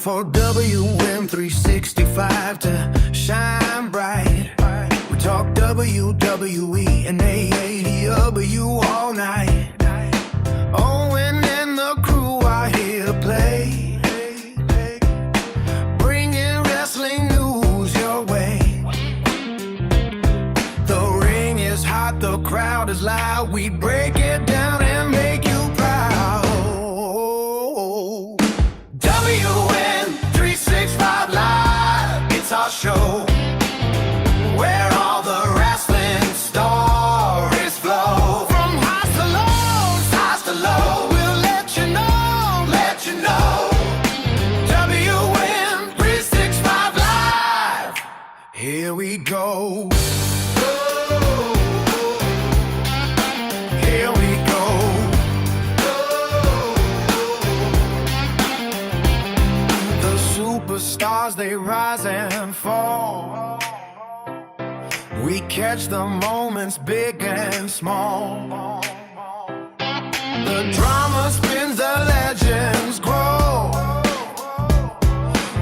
for WM365 to shine bright. We talk WWE and AEW all night. Owen and the crew are here to play, bringing wrestling news your way. The ring is hot, the crowd is loud. We break it down and make you proud. WM365 Live, it's our show, where all the wrestling stories flow. From highs to lows, we'll let you know. WM365 Live, here we go. Here we go. The superstars, they rise and fall. We catch the moments big and small. The drama spins, the legends grow.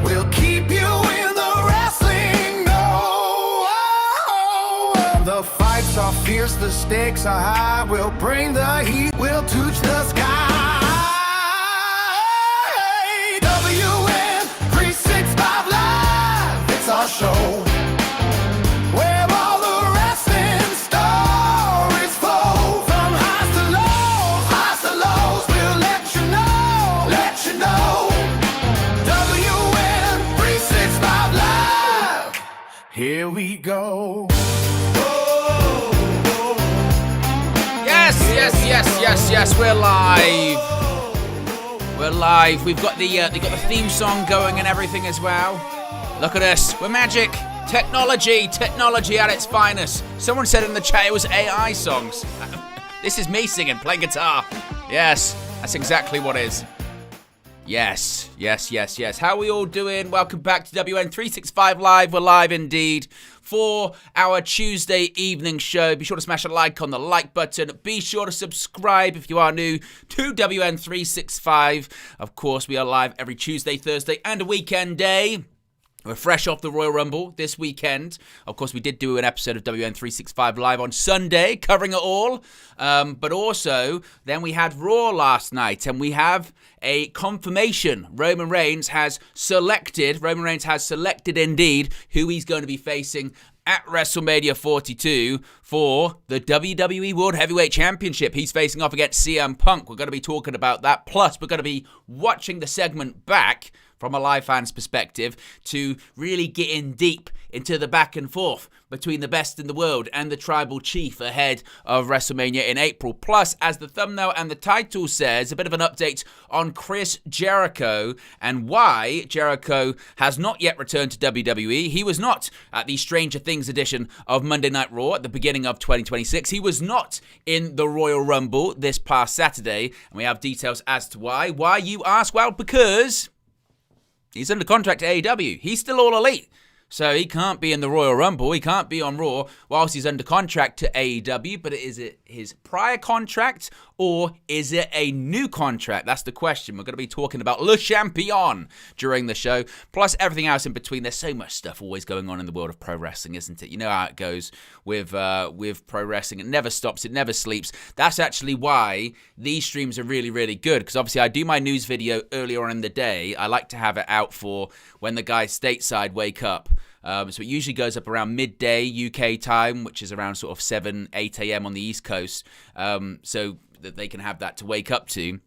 We'll keep you in the wrestling know. The fights are fierce, the stakes are high. We'll bring the heat, we'll touch the sky. WM365 Live, it's our show, where all the wrestling stories flow. From highs to lows, we'll let you know. WM365 Live, here we go. Yes, we're live. We're live. We've got the theme song going and everything as well. Look at us. We're magic. Technology at its finest. Someone said in the chat it was AI songs. This is me singing, playing guitar. Yes, that's exactly what it is. Yes. How are we all doing? Welcome back to WN365 Live. We're live indeed for our Tuesday evening show. Be sure to smash a like on the like button. Be sure to subscribe if you are new to WN365. Of course, we are live every Tuesday, Thursday, and a weekend day. We're fresh off the Royal Rumble this weekend. Of course, we did do an episode of WN365 Live on Sunday, covering it all. But also, then we had Raw last night, and we have a confirmation. Roman Reigns has selected indeed who he's going to be facing at WrestleMania 42 for the WWE World Heavyweight Championship. He's facing off against CM Punk. We're going to be talking about that. Plus, we're going to be watching the segment back from a live fan's perspective to really get in deep into the back and forth between the best in the world and the tribal chief ahead of WrestleMania in April. Plus, as the thumbnail and the title says, a bit of an update on Chris Jericho and why Jericho has not yet returned to WWE. He was not at the Stranger Things edition of Monday Night Raw at the beginning of 2026. He was not in the Royal Rumble this past Saturday, and we have details as to why. Why, you ask? Well, because he's under contract to AEW. He's still all elite. So he can't be in the Royal Rumble. He can't be on Raw whilst he's under contract to AEW. But is it his prior contract or is it a new contract? That's the question. We're going to be talking about Le Champion during the show. Plus everything else in between. There's so much stuff always going on in the world of pro wrestling, isn't it? You know how it goes with pro wrestling. It never stops. It never sleeps. That's actually why these streams are really, really good. Because obviously I do my news video earlier on in the day. I like to have it out for when the guys stateside wake up. So it usually goes up around midday UK time, which is around sort of 7, 8 a.m. on the East Coast, so that they can have that to wake up to.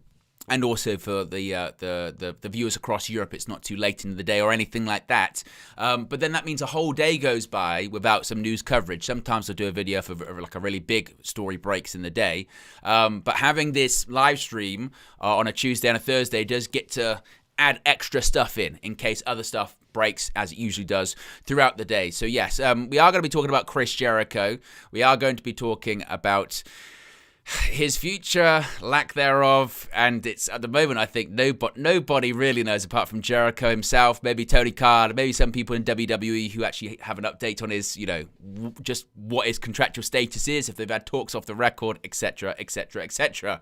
And also for the viewers across Europe, it's not too late in the day or anything like that. But then that means a whole day goes by without some news coverage. Sometimes I'll do a video for like a really big story breaks in the day. But having this live stream on a Tuesday and a Thursday does get to add extra stuff in case other stuff breaks, as it usually does throughout the day. So yes, we are going to be talking about Chris Jericho. We are going to be talking about his future, lack thereof, and it's at the moment I think nobody really knows apart from Jericho himself, maybe Tony Khan, maybe some people in WWE who actually have an update on his, just what his contractual status is, if they've had talks off the record, etc., etc., etc.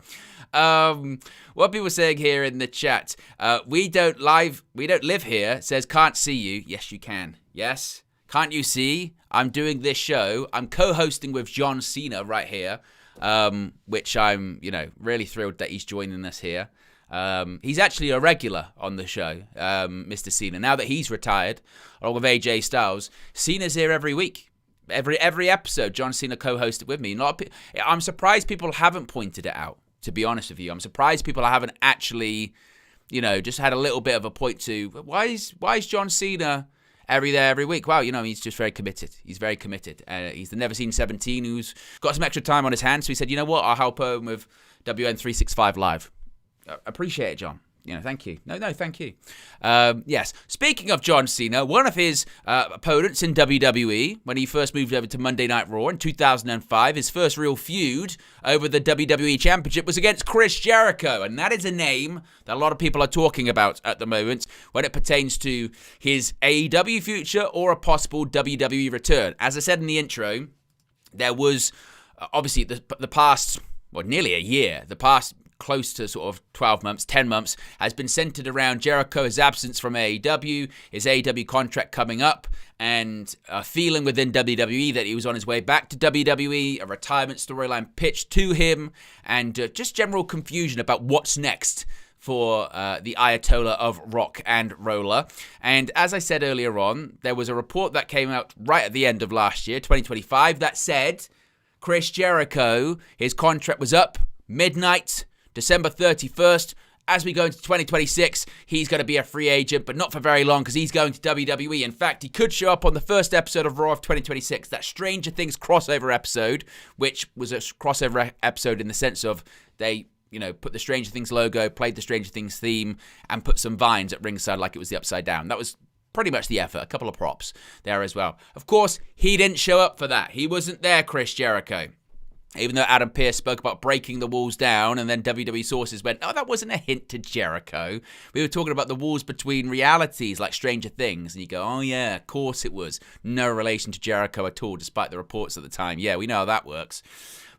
What people are saying here in the chat, we don't live here, says can't see you. Yes, you can. Yes. Can't you see? I'm doing this show. I'm co-hosting with John Cena right here. Which I'm, really thrilled that he's joining us here. He's actually a regular on the show, Mr. Cena. Now that he's retired, along with AJ Styles, Cena's here every week. Every episode, John Cena co-hosted with me. I'm surprised people haven't pointed it out, to be honest with you. I'm surprised people haven't actually, just had a little bit of a point to, why is John Cena every week? Wow, he's just very committed. He's very committed. He's the Never Seen 17 who's got some extra time on his hands. So he said, you know what, I'll help him with WN365 Live. Appreciate it, John. Thank you. No, thank you. Yes, speaking of John Cena, one of his opponents in WWE, when he first moved over to Monday Night Raw in 2005, his first real feud over the WWE Championship was against Chris Jericho. And that is a name that a lot of people are talking about at the moment when it pertains to his AEW future or a possible WWE return. As I said in the intro, there was obviously the past, nearly a year, the past close to sort of 12 months, 10 months, has been centered around Jericho's absence from AEW, his AEW contract coming up, and a feeling within WWE that he was on his way back to WWE, a retirement storyline pitched to him, and just general confusion about what's next for the Ayatollah of rock and roller. And as I said earlier on, there was a report that came out right at the end of last year, 2025, that said Chris Jericho, his contract was up midnight, December 31st. As we go into 2026, he's going to be a free agent, but not for very long because he's going to WWE. In fact, he could show up on the first episode of Raw of 2026, that Stranger Things crossover episode, which was a crossover episode in the sense of they, put the Stranger Things logo, played the Stranger Things theme, and put some vines at ringside like it was the Upside Down. That was pretty much the effort. A couple of props there as well. Of course, he didn't show up for that. He wasn't there, Chris Jericho. Even though Adam Pearce spoke about breaking the walls down, and then WWE sources went, oh, that wasn't a hint to Jericho. We were talking about the walls between realities like Stranger Things. And you go, oh, yeah, of course it was. No relation to Jericho at all, despite the reports at the time. Yeah, we know how that works.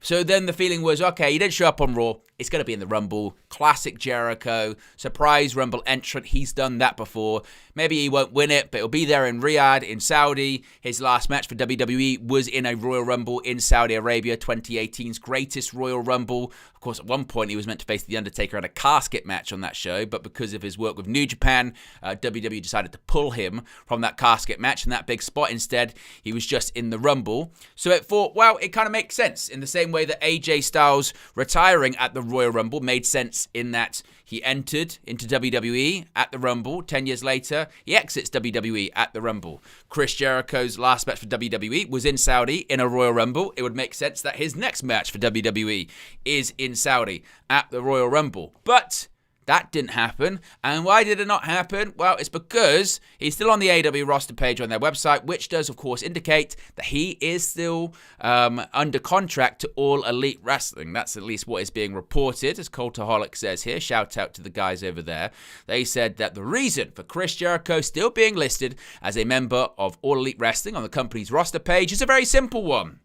So then the feeling was, okay, he didn't show up on Raw. It's going to be in the Rumble. Classic Jericho. Surprise Rumble entrant. He's done that before. Maybe he won't win it, but he'll be there in Riyadh, in Saudi. His last match for WWE was in a Royal Rumble in Saudi Arabia, 2018's greatest Royal Rumble. Of course, at one point, he was meant to face The Undertaker at a casket match on that show, but because of his work with New Japan, WWE decided to pull him from that casket match and that big spot. Instead, he was just in the Rumble. So it thought, well, it kind of makes sense in the same way that AJ Styles retiring at the Royal Rumble made sense in that he entered into WWE at the Rumble. 10 years later, he exits WWE at the Rumble. Chris Jericho's last match for WWE was in Saudi in a Royal Rumble. It would make sense that his next match for WWE is in Saudi at the Royal Rumble. But that didn't happen. And why did it not happen? Well, it's because he's still on the AEW roster page on their website, which does, of course, indicate that he is still under contract to All Elite Wrestling. That's at least what is being reported, as Cultaholic says here. Shout out to the guys over there. They said that the reason for Chris Jericho still being listed as a member of All Elite Wrestling on the company's roster page is a very simple one.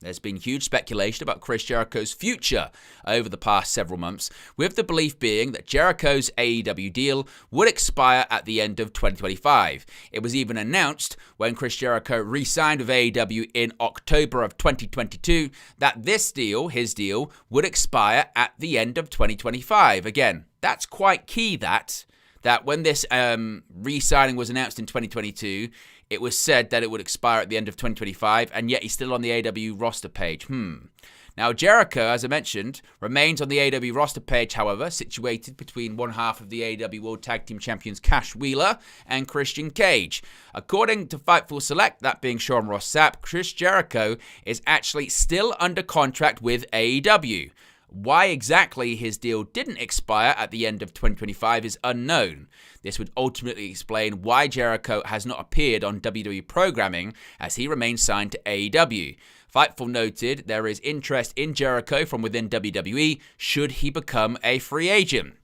There's been huge speculation about Chris Jericho's future over the past several months, with the belief being that Jericho's AEW deal would expire at the end of 2025. It was even announced when Chris Jericho re-signed with AEW in October of 2022 that this deal, his deal, would expire at the end of 2025. Again, that's quite key that when this re-signing was announced in 2022, it was said that it would expire at the end of 2025, and yet he's still on the AEW roster page. Now, Jericho, as I mentioned, remains on the AEW roster page, however, situated between one half of the AEW World Tag Team Champions Cash Wheeler and Christian Cage. According to Fightful Select, that being Sean Ross Sapp, Chris Jericho is actually still under contract with AEW. why exactly his deal didn't expire at the end of 2025 is unknown. This would ultimately explain why Jericho has not appeared on WWE programming as he remains signed to AEW. Fightful noted there is interest in Jericho from within WWE should he become a free agent.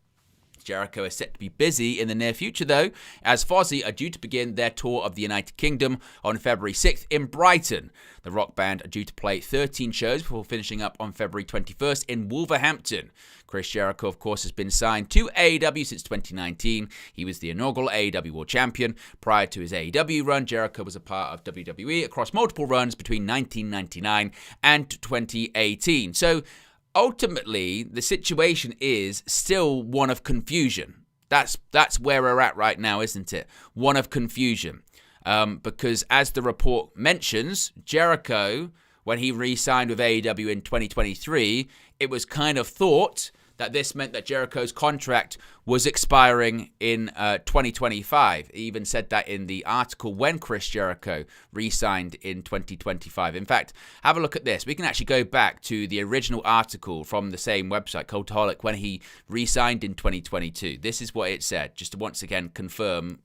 Jericho is set to be busy in the near future, though, as Fozzy are due to begin their tour of the United Kingdom on February 6th in Brighton. The rock band are due to play 13 shows before finishing up on February 21st in Wolverhampton. Chris Jericho, of course, has been signed to AEW since 2019. He was the inaugural AEW World Champion. Prior to his AEW run, Jericho was a part of WWE across multiple runs between 1999 and 2018. So, ultimately, the situation is still one of confusion. That's where we're at right now, isn't it? One of confusion. Because as the report mentions, Jericho, when he re-signed with AEW in 2023, it was kind of thought that this meant that Jericho's contract was expiring in 2025. He even said that in the article when Chris Jericho re-signed in 2025. In fact, have a look at this. We can actually go back to the original article from the same website, Cultaholic, when he re-signed in 2022. This is what it said, just to once again confirm,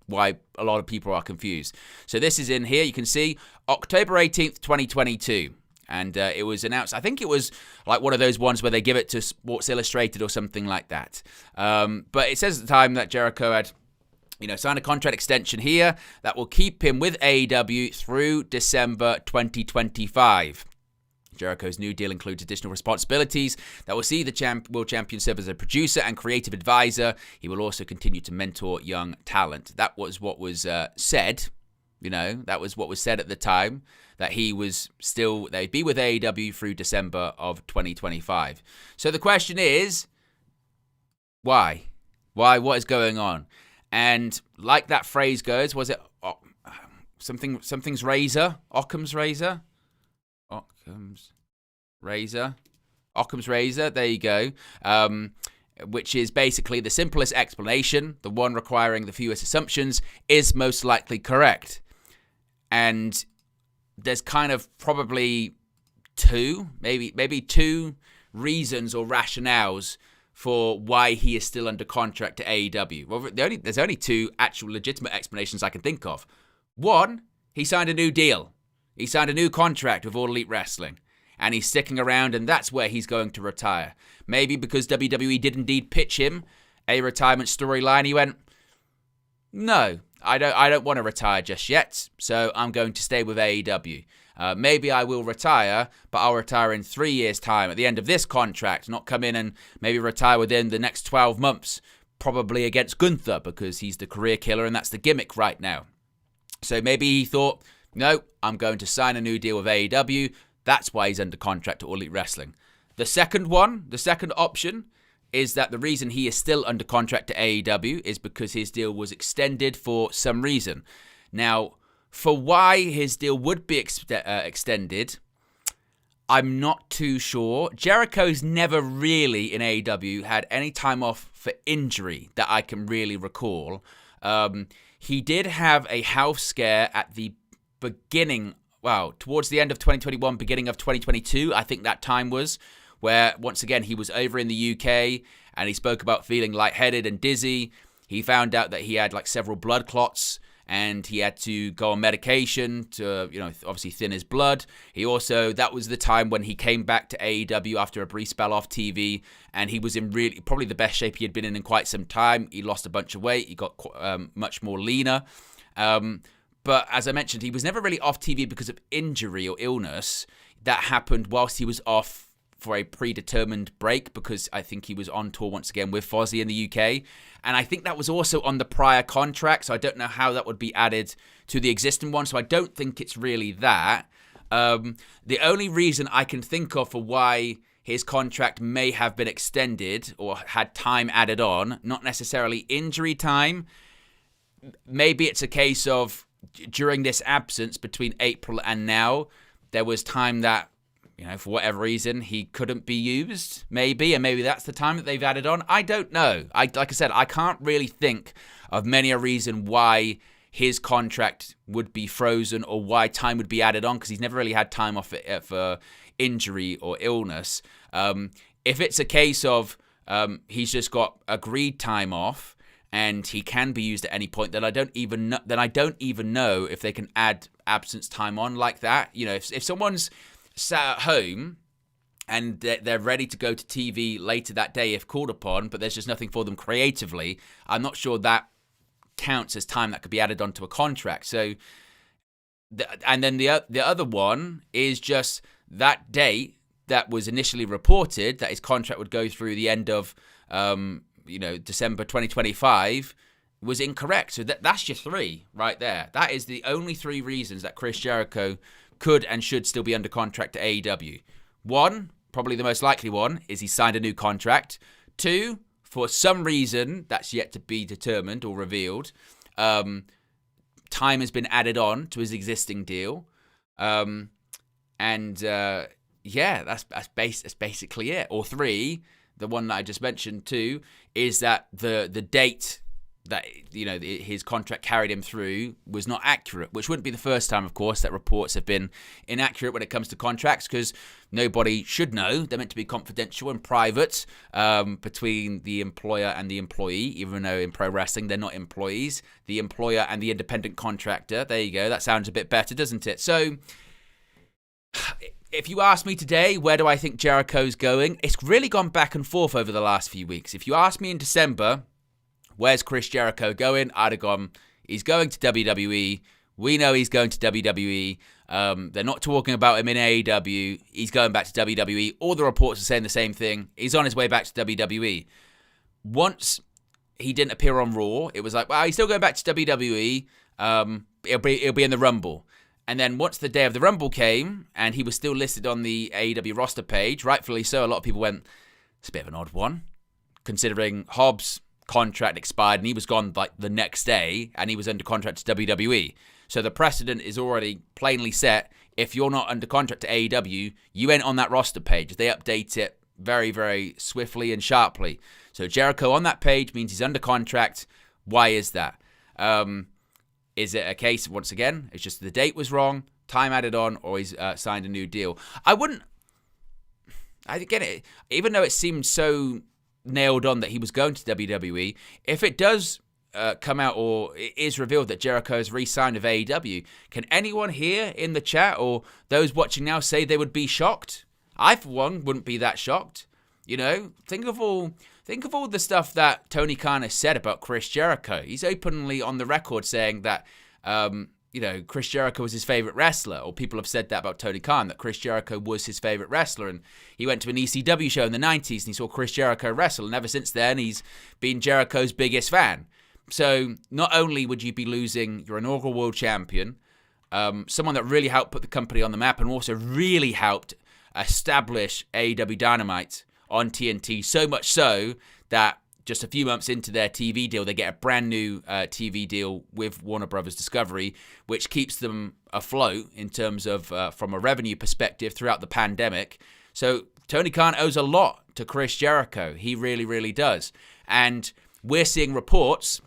why a lot of people are confused. So this is in here. You can see October 18th, 2022. And it was announced, I think it was like one of those ones where they give it to Sports Illustrated or something like that. But it says at the time that Jericho had, signed a contract extension here that will keep him with AEW through December 2025. Jericho's new deal includes additional responsibilities that will see the world champion serve as a producer and creative advisor. He will also continue to mentor young talent. That was what was said. That was what was said at the time, that they'd be with AEW through December of 2025. So the question is, why? What is going on? And like that phrase goes, was it something's razor? Occam's razor? Occam's razor, there you go. Which is basically the simplest explanation, the one requiring the fewest assumptions, is most likely correct. And there's kind of probably maybe two reasons or rationales for why he is still under contract to AEW. Well, there's only two actual legitimate explanations I can think of. One, he signed a new deal. He signed a new contract with All Elite Wrestling. And he's sticking around, and that's where he's going to retire. Maybe because WWE did indeed pitch him a retirement storyline. He went, no, I don't want to retire just yet, so I'm going to stay with AEW. Maybe I will retire, but I'll retire in 3 years' time at the end of this contract, not come in and maybe retire within the next 12 months, probably against Gunther, because he's the career killer and that's the gimmick right now. So maybe he thought, no, I'm going to sign a new deal with AEW. That's why he's under contract to All Elite Wrestling. The second option, is that the reason he is still under contract to AEW is because his deal was extended for some reason. Now, for why his deal would be extended, I'm not too sure. Jericho's never really in AEW had any time off for injury that I can really recall. He did have a health scare at the beginning, towards the end of 2021, beginning of 2022, I think that time was, where, once again, he was over in the UK, and he spoke about feeling lightheaded and dizzy. He found out that he had, several blood clots, and he had to go on medication to, obviously thin his blood. That was the time when he came back to AEW after a brief spell off TV, and he was in probably the best shape he had been in quite some time. He lost a bunch of weight. He got much more leaner. But as I mentioned, he was never really off TV because of injury or illness. That happened whilst he was off for a predetermined break, because I think he was on tour once again with Fozzy in the UK. And I think that was also on the prior contract, so I don't know how that would be added to the existing one, so I don't think it's really that. The only reason I can think of for why his contract may have been extended or had time added on, not necessarily injury time, maybe it's a case of during this absence between April and now, there was time that, for whatever reason, he couldn't be used, maybe, and maybe that's the time that they've added on. I don't know. Like I said, I can't really think of many a reason why his contract would be frozen or why time would be added on, because he's never really had time off for injury or illness. If it's a case of he's just got agreed time off and he can be used at any point, then I don't even know if they can add absence time on like that. You know, if someone's sat at home and they're ready to go to TV later that day if called upon, but there's just nothing for them creatively, I'm not sure that counts as time that could be added onto a contract. So, and then the other one is just that date that was initially reported that his contract would go through the end of December 2025 was incorrect. So that's your three right there. That is the only three reasons that Chris Jericho could and should still be under contract to AEW. One, probably the most likely one, is he signed a new contract. Two, for some reason that's yet to be determined or revealed, time has been added on to his existing deal. Yeah, that's basically it. Or three, the one that I just mentioned too, is that the date that his contract carried him through was not accurate, which wouldn't be the first time, of course, that reports have been inaccurate when it comes to contracts, because nobody should know. They're meant to be confidential and private between the employer and the employee, even though in pro wrestling they're not employees. The employer and the independent contractor. There you go. That sounds a bit better, doesn't it? So if you ask me today, where do I think Jericho's going? It's really gone back and forth over the last few weeks. If you asked me in December, where's Chris Jericho going? I'd have gone, he's going to WWE. We know he's going to WWE. They're not talking about him in AEW. He's going back to WWE. All the reports are saying the same thing. He's on his way back to WWE. Once he didn't appear on Raw, it was like, well, he's still going back to WWE. He'll be in the Rumble. And then once the day of the Rumble came and he was still listed on the AEW roster page, rightfully so, a lot of people went, it's a bit of an odd one, considering Hobbs' contract expired and he was gone like the next day and he was under contract to WWE. So the precedent is already plainly set. If you're not under contract to AEW, you ain't on that roster page. They update it very, very swiftly and sharply. So Jericho on that page means he's under contract. Why is that? Is it a case, once again, it's just the date was wrong, time added on, or he's signed a new deal? I get it, even though it seemed so nailed on that he was going to WWE, if it does come out or it is revealed that Jericho has re-signed with AEW, can anyone here in the chat or those watching now say they would be shocked? I, for one, wouldn't be that shocked. You know, think of all the stuff that Tony Khan has said about Chris Jericho. He's openly on the record saying that, Chris Jericho was his favorite wrestler, or people have said that about Tony Khan, that Chris Jericho was his favorite wrestler. And he went to an ECW show in the 90s and he saw Chris Jericho wrestle. And ever since then, he's been Jericho's biggest fan. So not only would you be losing your inaugural world champion, someone that really helped put the company on the map and also really helped establish AEW Dynamite on TNT, so much so that just a few months into their TV deal, they get a brand new TV deal with Warner Brothers Discovery, which keeps them afloat in terms of from a revenue perspective throughout the pandemic. So Tony Khan owes a lot to Chris Jericho. He really, really does. And we're seeing reports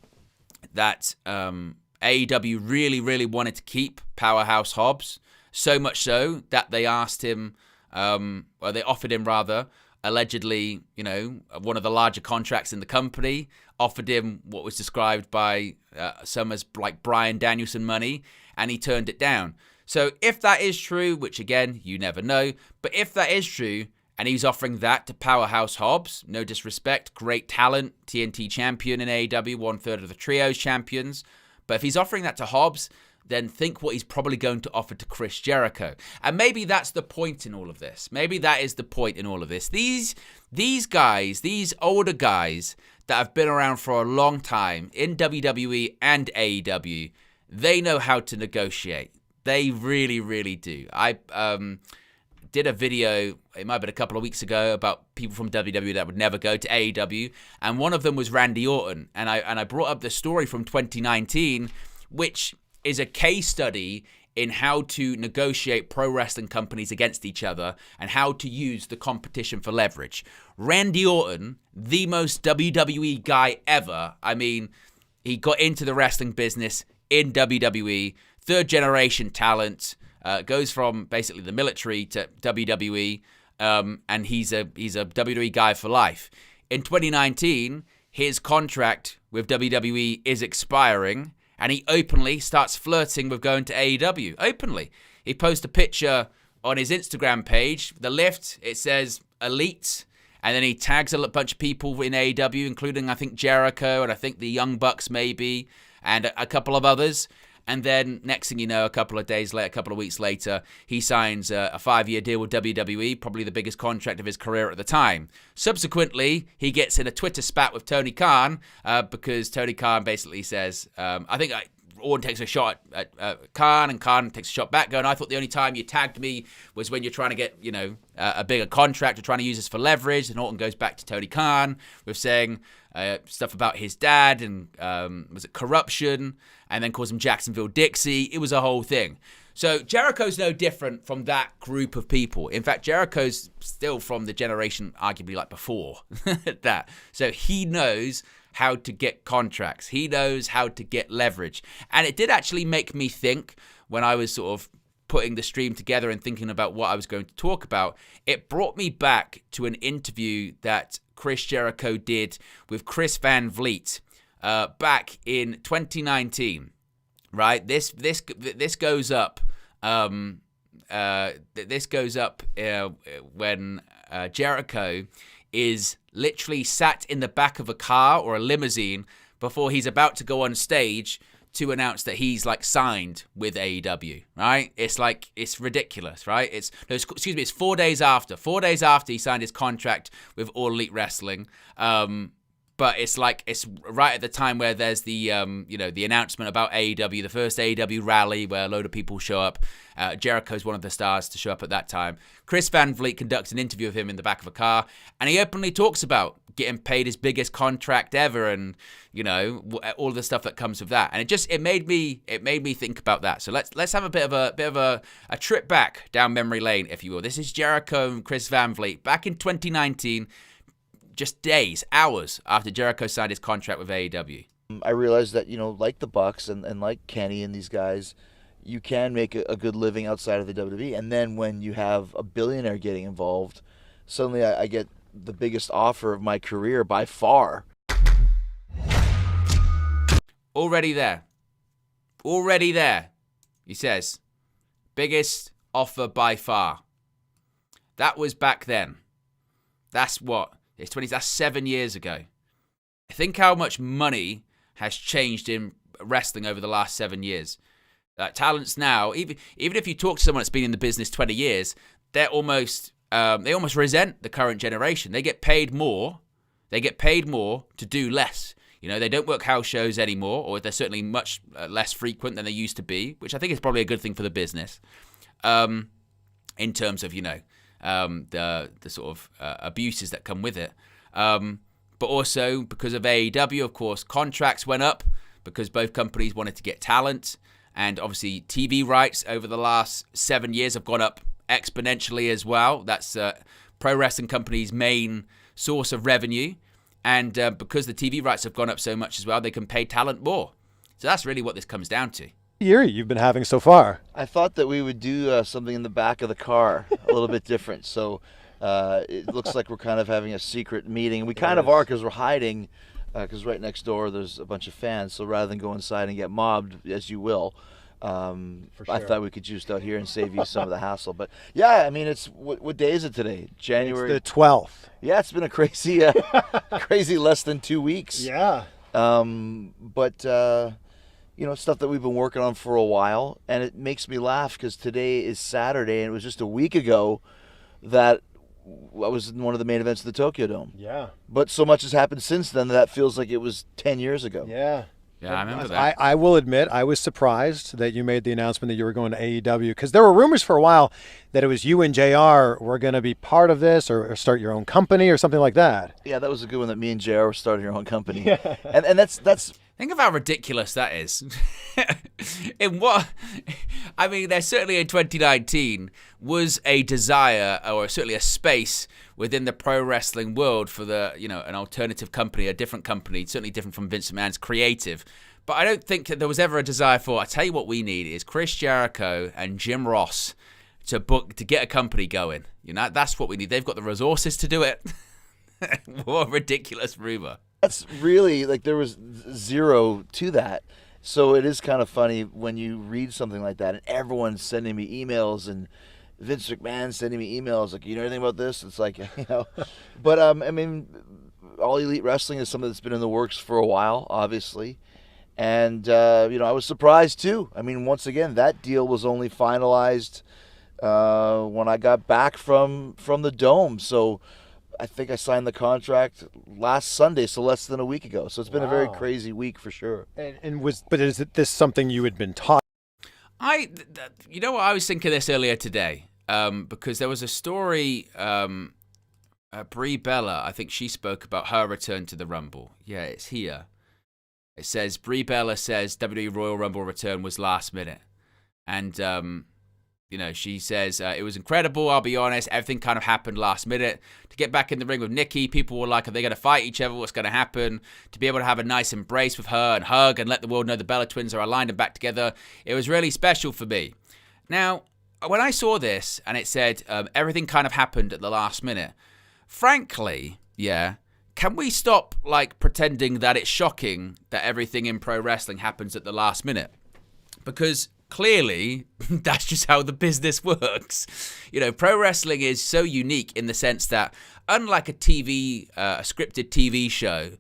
that AEW really, really wanted to keep Powerhouse Hobbs, so much so that they asked him, or they offered him rather, allegedly, one of the larger contracts in the company, offered him what was described by some as like Bryan Danielson money, and he turned it down. So if that is true, which again, you never know, but if that is true, and he's offering that to Powerhouse Hobbs, no disrespect, great talent, TNT champion in AEW, 1/3 of the Trios champions, but if he's offering that to Hobbs, then think what he's probably going to offer to Chris Jericho. And maybe that's the point in all of this. Maybe that is the point in all of this. These guys, these older guys that have been around for a long time in WWE and AEW, they know how to negotiate. They really, really do. I did a video, it might have been a couple of weeks ago, about people from WWE that would never go to AEW, and one of them was Randy Orton. And I brought up the story from 2019, which is a case study in how to negotiate pro wrestling companies against each other and how to use the competition for leverage. Randy Orton, the most WWE guy ever. I mean, he got into the wrestling business in WWE, third generation talent, goes from basically the military to WWE, and he's a WWE guy for life. In 2019, his contract with WWE is expiring, and he openly starts flirting with going to AEW. Openly. He posts a picture on his Instagram page. The lift, it says Elite, and then he tags a bunch of people in AEW, including, I think, Jericho, and I think the Young Bucks maybe, and a couple of others. And then next thing you know, a couple of weeks later, he signs a 5-year deal with WWE, probably the biggest contract of his career at the time. Subsequently, he gets in a Twitter spat with Tony Khan because Tony Khan basically says, I think Orton takes a shot at Khan, and Khan takes a shot back, going, I thought the only time you tagged me was when you're trying to get, a bigger contract or trying to use this for leverage. And Orton goes back to Tony Khan with saying stuff about his dad and was it corruption, and then calls him Jacksonville Dixie. It was a whole thing. So Jericho's no different from that group of people. In fact, Jericho's still from the generation arguably like before that. So he knows how to get contracts. He knows how to get leverage. And it did actually make me think when I was sort of putting the stream together and thinking about what I was going to talk about. It brought me back to an interview that Chris Jericho did with Chris Van Vliet back in 2019. Right? This goes up. This goes up when Jericho is literally sat in the back of a car or a limousine before he's about to go on stage to announce that he's like signed with AEW, right? It's ridiculous, right? It's 4 days after. 4 days after he signed his contract with All Elite Wrestling. But it's right at the time where there's the the announcement about AEW, the first AEW rally where a load of people show up. Jericho's one of the stars to show up at that time. Chris Van Vliet conducts an interview of him in the back of a car, and he openly talks about getting paid his biggest contract ever, and all the stuff that comes with that. And it made me think about that. So let's have a bit of a trip back down memory lane, if you will. This is Jericho and Chris Van Vliet back in 2019. Just days, hours after Jericho signed his contract with AEW. I realized that, like the Bucks and like Kenny and these guys, you can make a good living outside of the WWE. And then when you have a billionaire getting involved, suddenly I get the biggest offer of my career by far. Already there, he says. Biggest offer by far. That was back then. That's what? That's 7 years ago. Think how much money has changed in wrestling over the last 7 years. Talents now, even if you talk to someone that's been in the business 20 years, they almost resent the current generation. They get paid more. They get paid more to do less. They don't work house shows anymore, or they're certainly much less frequent than they used to be, which I think is probably a good thing for the business. In terms of the sort of abuses that come with it. But also because of AEW, of course, contracts went up because both companies wanted to get talent. And obviously TV rights over the last 7 years have gone up exponentially as well. That's pro wrestling companies' main source of revenue. And because the TV rights have gone up so much as well, they can pay talent more. So that's really what this comes down to. Year you've been having so far? I thought that we would do something in the back of the car, a little bit different. So it looks like we're kind of having a secret meeting. We kind of are, because we're hiding, because right next door there's a bunch of fans. So rather than go inside and get mobbed, as you will, I thought we could just out here and save you some of the hassle. But yeah, I mean, it's what day is it today? January. It's the 12th. Yeah, it's been a crazy, crazy less than 2 weeks. Yeah. Stuff that we've been working on for a while, and it makes me laugh because today is Saturday, and it was just a week ago that I was in one of the main events of the Tokyo Dome. Yeah. But so much has happened since then that feels like it was 10 years ago. Yeah. Yeah, I remember that. I will admit, I was surprised that you made the announcement that you were going to AEW, because there were rumors for a while that it was you and JR were going to be part of this or start your own company or something like that. Yeah, that was a good one, that me and JR were starting our own company. Yeah. And that's Think of how ridiculous that is. There certainly in 2019 was a desire, or certainly a space within the pro wrestling world for an alternative company, a different company, certainly different from Vince McMahon's creative. But I don't think that there was ever a desire for, I tell you what we need is Chris Jericho and Jim Ross to get a company going. That's what we need. They've got the resources to do it. What a ridiculous rumor. That's really, like, there was zero to that. So it is kind of funny when you read something like that and everyone's sending me emails and Vince McMahon sending me emails like, you know anything about this? It's like, But, I mean, All Elite Wrestling is something that's been in the works for a while, obviously. And, I was surprised, too. I mean, once again, that deal was only finalized when I got back from the Dome. So I think I signed the contract last Sunday, so less than a week ago. So it's been a very crazy week for sure. But is this something you had been taught? I was thinking this earlier today, because there was a story, Brie Bella, I think she spoke about her return to the Rumble. Yeah, it's here. It says, Brie Bella says WWE Royal Rumble return was last minute. And, she says, it was incredible, I'll be honest. Everything kind of happened last minute. To get back in the ring with Nikki, people were like, are they going to fight each other? What's going to happen? To be able to have a nice embrace with her and hug and let the world know the Bella twins are aligned and back together, it was really special for me. Now, when I saw this and it said everything kind of happened at the last minute, frankly, can we stop pretending that it's shocking that everything in pro wrestling happens at the last minute? Because clearly, that's just how the business works. Pro wrestling is so unique in the sense that, unlike a scripted TV show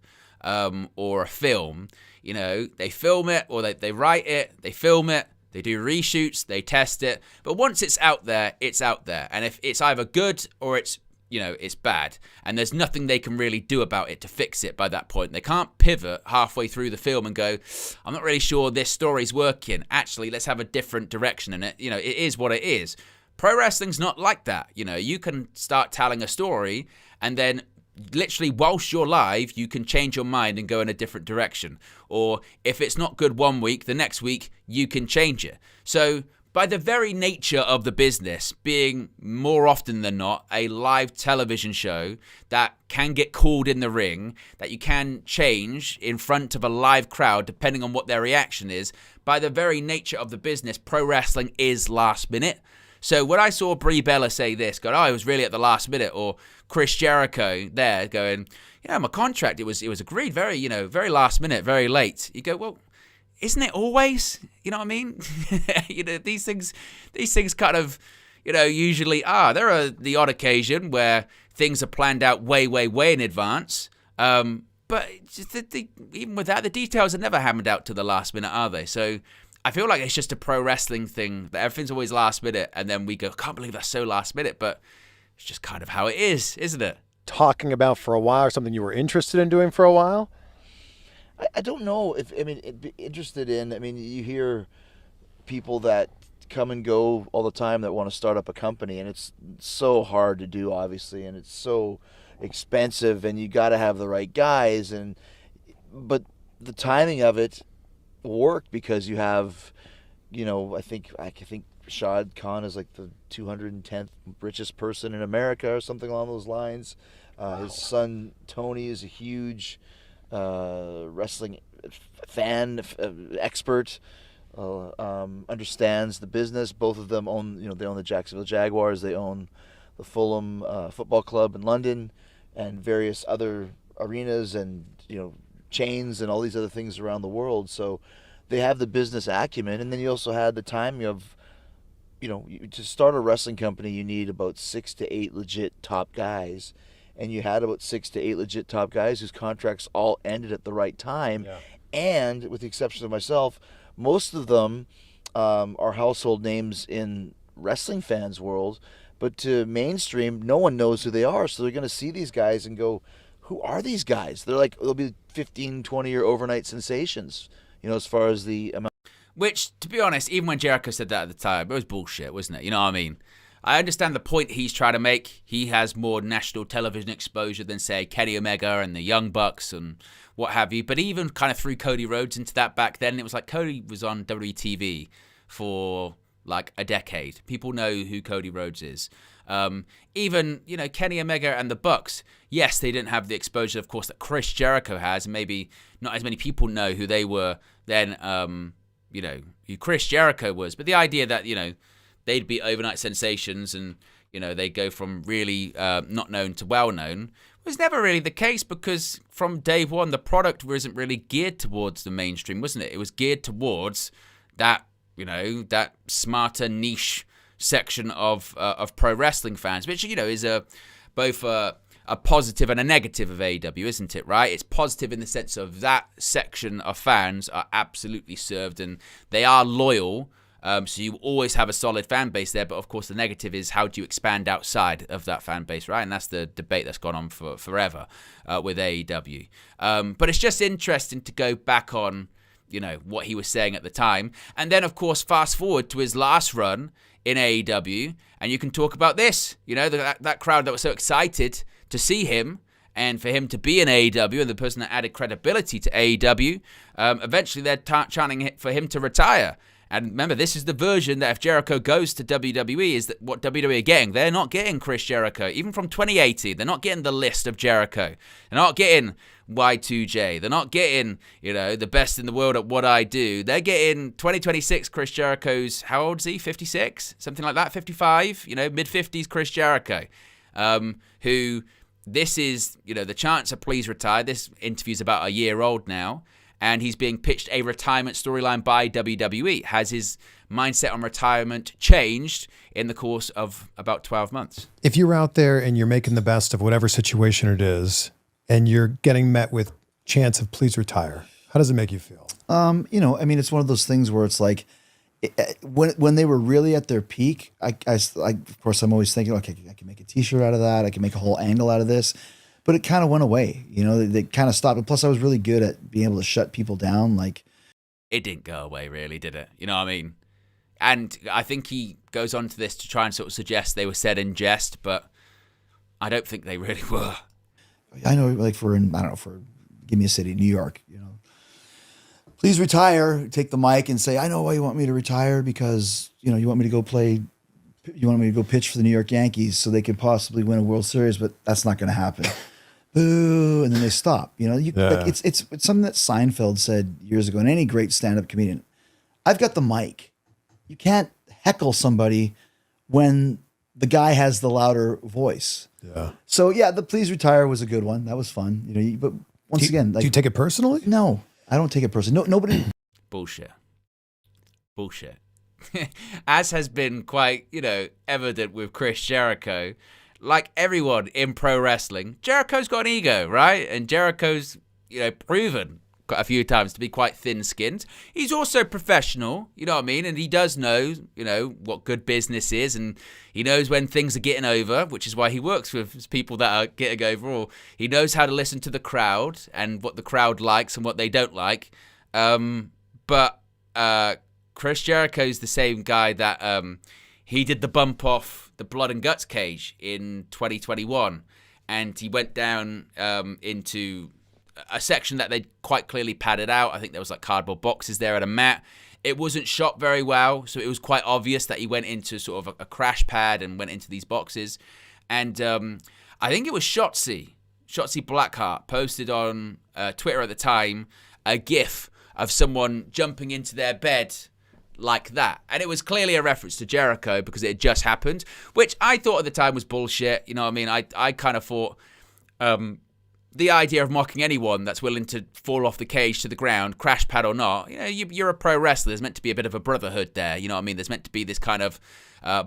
or a film, they film it or they write it, they film it, they do reshoots, they test it. But once it's out there, it's out there. And if it's either good or it's bad, and there's nothing they can really do about it to fix it by that point. They can't pivot halfway through the film and go, I'm not really sure this story's working. Actually, let's have a different direction in it. It is what it is. Pro wrestling's not like that. You can start telling a story, and then literally whilst you're live, you can change your mind and go in a different direction. Or if it's not good one week, the next week, you can change it. So by the very nature of the business being more often than not a live television show that can get called in the ring, that you can change in front of a live crowd depending on what their reaction is, by the very nature of the business, pro wrestling is last minute. So when I saw Brie Bella say this, it was really at the last minute, or Chris Jericho there going, my contract, it was agreed very, very last minute, very late. You go, well, isn't it always? You know what I mean? These things kind of, usually are. There are the odd occasion where things are planned out way, way, way in advance. But just even with that, the details are never hammered out to the last minute, are they? So I feel like it's just a pro wrestling thing that everything's always last minute, and then we go, I can't believe that's so last minute, but it's just kind of how it is, isn't it? Talking about for a while, or something you were interested in doing for a while? I don't know interested in, you hear people that come and go all the time that want to start up a company, and it's so hard to do, obviously, and it's so expensive, and you got to have the right guys, but the timing of it worked because you have, I think Rashad Khan is like the 210th richest person in America or something along those lines. His son Tony is a huge wrestling fan, expert, understands the business. Both of them own, they own the Jacksonville Jaguars. They own the Fulham Football Club in London, and various other arenas and chains and all these other things around the world. So they have the business acumen, and then you also had the timing of, to start a wrestling company, you need about 6 to 8 legit top guys. And you had about 6 to 8 legit top guys whose contracts all ended at the right time. Yeah. And with the exception of myself, most of them are household names in wrestling fans' world. But to mainstream, no one knows who they are. So they're going to see these guys and go, who are these guys? They'll be 15, 20-year overnight sensations, as far as the amount. Which, to be honest, even when Jericho said that at the time, it was bullshit, wasn't it? You know what I mean? I understand the point he's trying to make. He has more national television exposure than, say, Kenny Omega and the Young Bucks and what have you. But he even kind of threw Cody Rhodes into that back then. It was like Cody was on WWE for like a decade. People know who Cody Rhodes is. Even, Kenny Omega and the Bucks, yes, they didn't have the exposure, of course, that Chris Jericho has. And maybe not as many people know who they were then, who Chris Jericho was. But the idea that, they'd be overnight sensations and, they go from really not known to well known. It was never really the case because from day one, the product wasn't really geared towards the mainstream, wasn't it? It was geared towards that, that smarter niche section of pro wrestling fans, which, is both a positive and a negative of AEW, isn't it, right? It's positive in the sense of that section of fans are absolutely served and they are loyal. So you always have a solid fan base there, but of course the negative is how do you expand outside of that fan base, right? And that's the debate that's gone on for forever with AEW. But it's just interesting to go back on, what he was saying at the time. And then, of course, fast forward to his last run in AEW, and you can talk about this, that crowd that was so excited to see him and for him to be in AEW and the person that added credibility to AEW. Eventually, they're chanting for him to retire. And remember, this is the version that if Jericho goes to WWE is that what WWE are getting. They're not getting Chris Jericho. Even from 2018, they're not getting the list of Jericho. They're not getting Y2J. They're not getting, the best in the world at what I do. They're getting 2026 Chris Jericho's, how old is he? 56? Something like that? 55? Mid-50s Chris Jericho. Who, this is, the chance of Please Retire. This interview's about a year old now. And he's being pitched a retirement storyline by WWE. Has his mindset on retirement changed in the course of about 12 months? If you're out there and you're making the best of whatever situation it is, and you're getting met with chants of please retire, how does it make you feel? It's one of those things where it's like, when they were really at their peak, of course, I'm always thinking, okay, I can make a T-shirt out of that. I can make a whole angle out of this. But it kind of went away, they kind of stopped. And plus, I was really good at being able to shut people down. It didn't go away, really, did it? You know what I mean? And I think he goes on to this to try and sort of suggest they were said in jest, but I don't think they really were. I know, for Give Me a City, New York, please retire, take the mic and say, I know why you want me to retire because, you want me to go pitch for the New York Yankees so they could possibly win a World Series, but that's not going to happen. Boo, and then they stop. It's something that Seinfeld said years ago, and any great stand-up comedian. I've got the mic. You can't heckle somebody when the guy has the louder voice. Yeah. So the Please Retire was a good one. That was fun. But once again, do you take it personally? No, I don't take it personally. No, nobody. Bullshit. As has been quite, evident with Chris Jericho. Like everyone in pro wrestling, Jericho's got an ego, right? And Jericho's, proven quite a few times to be quite thin-skinned. He's also professional, you know what I mean? And he does know, what good business is. And he knows when things are getting over, which is why he works with people that are getting over. Or he knows how to listen to the crowd and what the crowd likes and what they don't like. But Chris Jericho's the same guy that he did the bump off the Blood and Guts cage in 2021, and he went down into a section that they quite clearly padded out. I think there was cardboard boxes there and a mat. It wasn't shot very well, so it was quite obvious that he went into sort of a crash pad and went into these boxes. And I think it was Shotzi Blackheart posted on Twitter at the time a GIF of someone jumping into their bed like that. And it was clearly a reference to Jericho because it had just happened, which I thought at the time was bullshit. You know what I mean? I kind of thought the idea of mocking anyone that's willing to fall off the cage to the ground, crash pad or not, you're a pro wrestler. There's meant to be a bit of a brotherhood there. You know what I mean? There's meant to be this kind of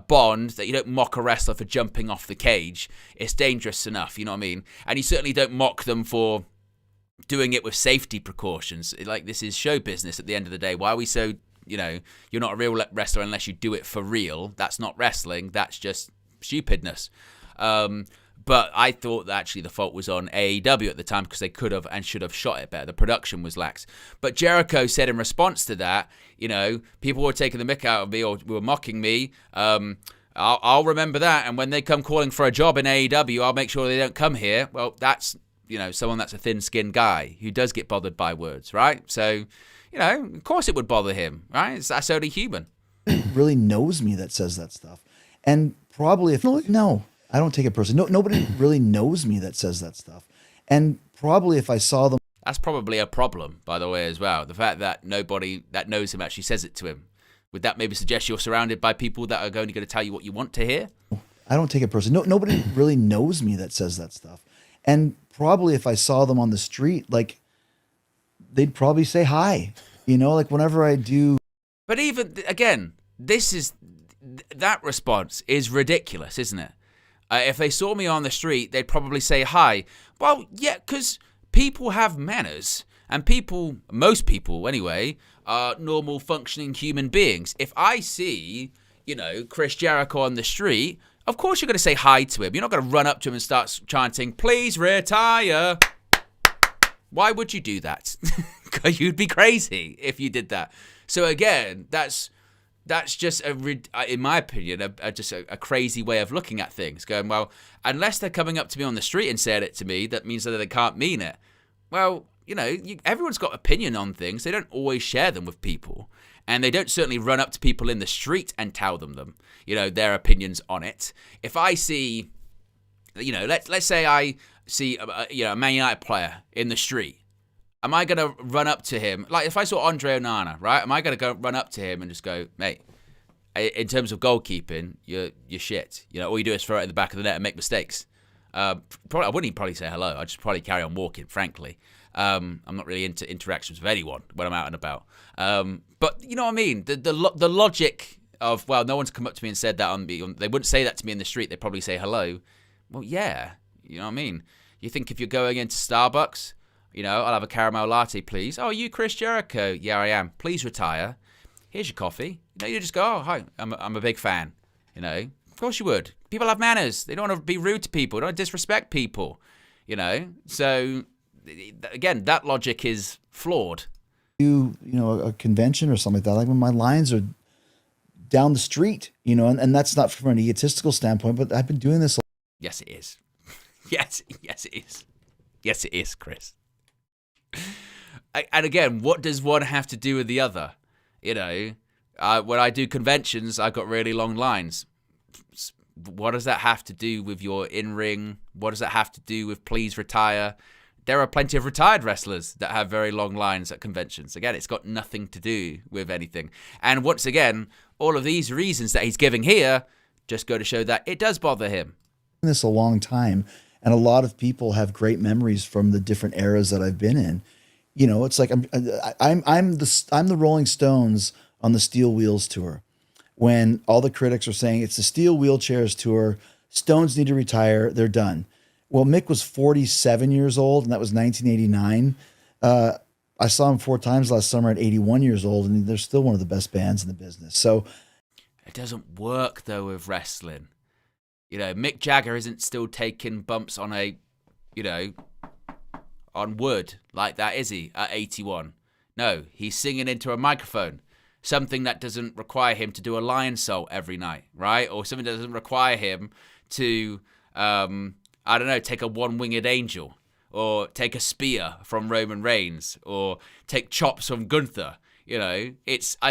bond that you don't mock a wrestler for jumping off the cage. It's dangerous enough, you know what I mean? And you certainly don't mock them for doing it with safety precautions. This is show business at the end of the day. Why are we so... you're not a real wrestler unless you do it for real. That's not wrestling. That's just stupidness. But I thought that actually the fault was on AEW at the time because they could have and should have shot it better. The production was lax. But Jericho said in response to that, people were taking the mick out of me or were mocking me. I'll remember that. And when they come calling for a job in AEW, I'll make sure they don't come here. Well, that's, someone that's a thin-skinned guy who does get bothered by words, right? So... of course it would bother him, right? That's only human. Really knows me that says that stuff. And probably no, I don't take it personally. Nobody really knows me that says that stuff. And probably if I saw them. That's probably a problem, by the way, as well. The fact that nobody that knows him actually says it to him. Would that maybe suggest you're surrounded by people that are going to tell you what you want to hear? I don't take it personally. No, nobody really knows me that says that stuff. And probably if I saw them on the street, like, they'd probably say hi. You know, like whenever I do. But even, again, that response is ridiculous, isn't it? If they saw me on the street, they'd probably say hi. Well, yeah, because people have manners. And most people anyway, are normal functioning human beings. If I see, Chris Jericho on the street, of course you're going to say hi to him. You're not going to run up to him and start chanting, "Please retire." Why would you do that? Because you'd be crazy if you did that. So again, that's just, in my opinion, just a crazy way of looking at things. Going, well, unless they're coming up to me on the street and saying it to me, that means that they can't mean it. Well, everyone's got opinion on things. They don't always share them with people. And they don't certainly run up to people in the street and tell them, their opinions on it. If I see, let's say I see, a Man United player in the street, am I going to run up to him? Like if I saw Andre Onana, right? Am I going to go run up to him and just go, "Mate, in terms of goalkeeping, you're shit. All you do is throw it in the back of the net and make mistakes." I wouldn't even probably say hello. I'd just probably carry on walking, frankly. I'm not really into interactions with anyone when I'm out and about. But you know what I mean? The logic of, well, no one's come up to me and said that on me. They wouldn't say that to me in the street. They'd probably say hello. Well, yeah. You know what I mean? You think if you're going into Starbucks, I'll have a caramel latte, please. "Oh, you Chris Jericho?" "Yeah, I am." "Please retire. Here's your coffee." You just go, "Oh, hi. I'm a big fan." Of course you would. People have manners. They don't want to be rude to people. They don't disrespect people. So again, that logic is flawed. A convention or something like that, like when my lines are down the street, and that's not from an egotistical standpoint, but I've been doing this. Yes, it is. Yes, it is. Yes, it is, Chris. And again, what does one have to do with the other? When I do conventions, I've got really long lines. What does that have to do with your in-ring? What does that have to do with "please retire"? There are plenty of retired wrestlers that have very long lines at conventions. Again, it's got nothing to do with anything. And once again, all of these reasons that he's giving here just go to show that it does bother him. This a long time, and a lot of people have great memories from the different eras that I've been in. It's like I'm the Rolling Stones on the Steel Wheels tour, when all the critics are saying it's the Steel Wheelchairs tour, Stones need to retire, they're done. Well, Mick was 47 years old, and that was 1989. I saw him 4 times last summer at 81 years old, and they're still one of the best bands in the business. So it doesn't work though with wrestling. Mick Jagger isn't still taking bumps on on wood like that, is he, at 81? No, he's singing into a microphone. Something that doesn't require him to do a lion salt every night, right? Or something that doesn't require him to, take a one-winged angel, or take a spear from Roman Reigns, or take chops from Gunther. I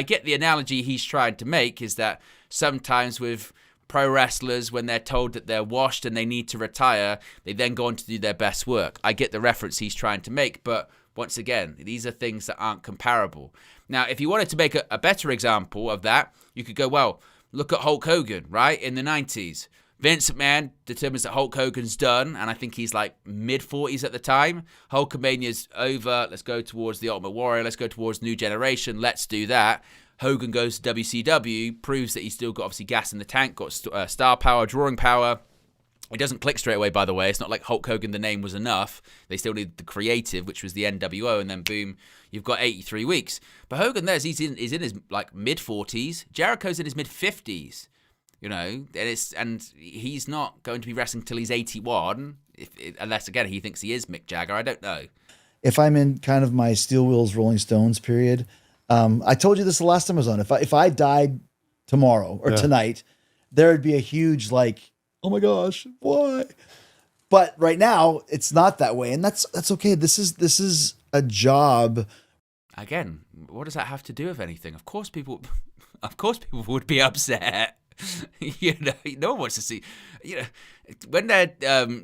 get the analogy he's trying to make is that sometimes with pro wrestlers, when they're told that they're washed and they need to retire, they then go on to do their best work. I get the reference he's trying to make, but once again, these are things that aren't comparable. Now, if you wanted to make a better example of that, you could go, well, look at Hulk Hogan, right, in the 90s. Vince McMahon determines that Hulk Hogan's done, and I think he's like mid-40s at the time. Hulkamania's over. Let's go towards the Ultimate Warrior. Let's go towards New Generation. Let's do that. Hogan goes to WCW, proves that he's still got, obviously, gas in the tank, got star power, drawing power. It doesn't click straight away, by the way. It's not like Hulk Hogan, the name was enough. They still needed the creative, which was the NWO, and then boom, you've got 83 weeks. But Hogan, he's in his like mid-40s. Jericho's in his mid-50s. And he's not going to be wrestling till he's 81, unless, again, he thinks he is Mick Jagger. I don't know. If I'm in kind of my Steel Wheels Rolling Stones period, I told you this the last time I was on. If I died tomorrow or tonight, there would be a huge like, oh my gosh, why? But right now, it's not that way, and that's okay. This is a job. Again, what does that have to do with anything? Of course, people would be upset. No one wants to see. When they're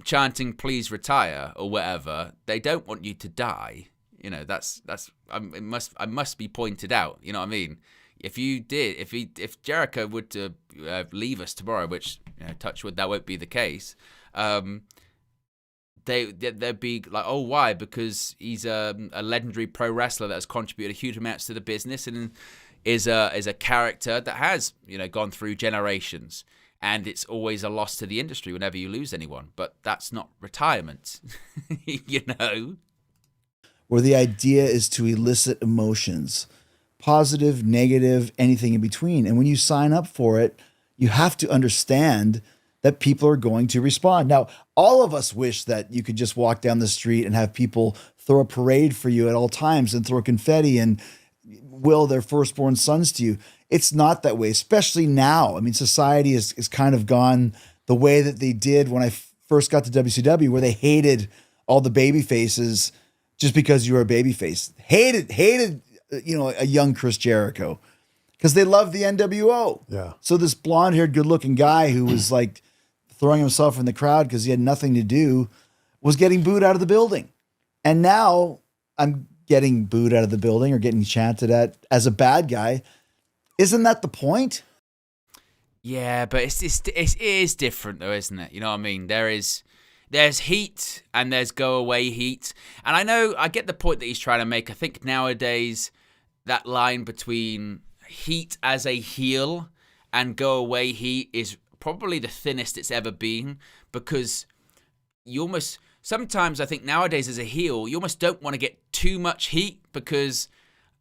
chanting "Please retire" or whatever, they don't want you to die. It must be pointed out. You know what I mean? if Jericho would to leave us tomorrow, which touch wood that won't be the case, they'd be like, oh, why? Because he's a legendary pro wrestler that has contributed huge amounts to the business and is a character that has gone through generations. And it's always a loss to the industry whenever you lose anyone. But that's not retirement, Where the idea is to elicit emotions, positive, negative, anything in between. And when you sign up for it, you have to understand that people are going to respond. Now, all of us wish that you could just walk down the street and have people throw a parade for you at all times and throw confetti and will their firstborn sons to you. It's not that way, especially now. I mean, society is kind of gone the way that they did when I first got to WCW, where they hated all the baby faces just because you were a baby face. Hated, a young Chris Jericho because they loved the NWO. Yeah. So this blonde-haired, good-looking guy who was like throwing himself in the crowd because he had nothing to do was getting booed out of the building. And now I'm getting booed out of the building or getting chanted at as a bad guy. Isn't that the point? Yeah, but it is different though, isn't it? You know what I mean? There's heat and there's go away heat. And I get the point that he's trying to make. I think nowadays that line between heat as a heel and go away heat is probably the thinnest it's ever been, because sometimes I think nowadays as a heel, you almost don't want to get too much heat because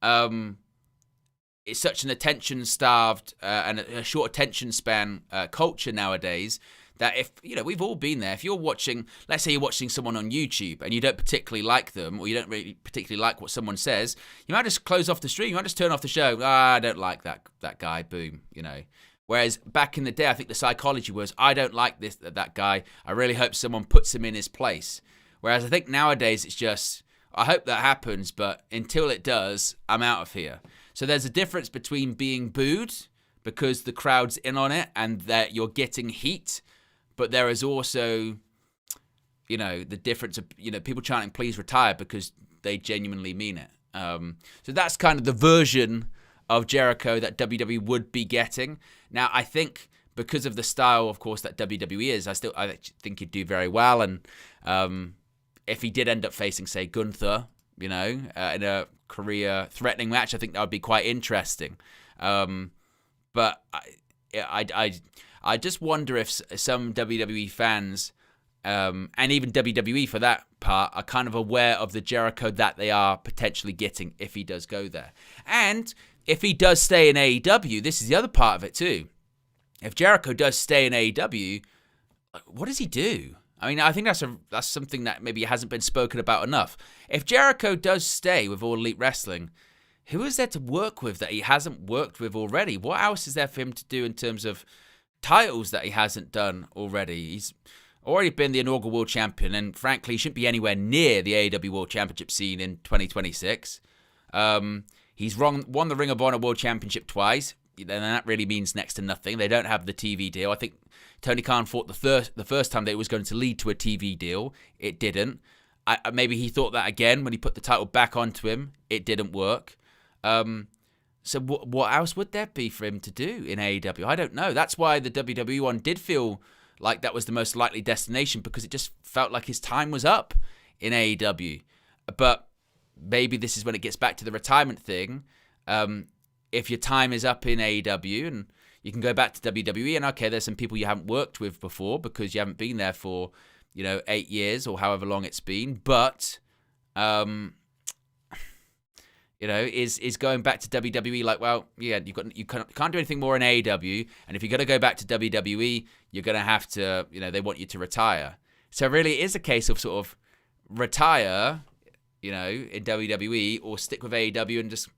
it's such an attention-starved and a short attention span culture nowadays that if, we've all been there. If you're watching, let's say you're watching someone on YouTube and you don't particularly like them, or you don't really particularly like what someone says, you might just close off the stream, you might just turn off the show. I don't like that guy, boom, Whereas back in the day, I think the psychology was, I don't like that guy, I really hope someone puts him in his place. Whereas I think nowadays it's just, I hope that happens, but until it does, I'm out of here. So there's a difference between being booed because the crowd's in on it and that you're getting heat, but there is also, the difference of, people chanting, please retire, because they genuinely mean it. So that's kind of the version of Jericho that WWE would be getting. Now, I think because of the style, of course, that WWE is, I think he'd do very well. And if he did end up facing, say, Gunther, in a career-threatening match, I think that would be quite interesting. But I just wonder if some WWE fans, and even WWE for that part, are kind of aware of the Jericho that they are potentially getting if he does go there. And if he does stay in AEW, this is the other part of it too. If Jericho does stay in AEW, what does he do? I mean, I think that's something that maybe hasn't been spoken about enough. If Jericho does stay with All Elite Wrestling, who is there to work with that he hasn't worked with already? What else is there for him to do in terms of titles that he hasn't done already? He's already been the inaugural world champion, and frankly, he shouldn't be anywhere near the AEW World Championship scene in 2026. He's won the Ring of Honor World Championship twice, and that really means next to nothing. They don't have the TV deal. I think Tony Khan thought the first time that it was going to lead to a TV deal. It didn't. Maybe he thought that again when he put the title back onto him. It didn't work. So what else would there be for him to do in AEW? I don't know. That's why the WWE one did feel like that was the most likely destination, because it just felt like his time was up in AEW. But maybe this is when it gets back to the retirement thing. If your time is up in AEW and you can go back to WWE, and okay, there's some people you haven't worked with before because you haven't been there for, 8 years or however long it's been. But, is going back to WWE like, well, yeah, you can't do anything more in AEW. And if you're going to go back to WWE, you're going to have to, they want you to retire. So really it is a case of sort of retire, in WWE, or stick with AEW and just,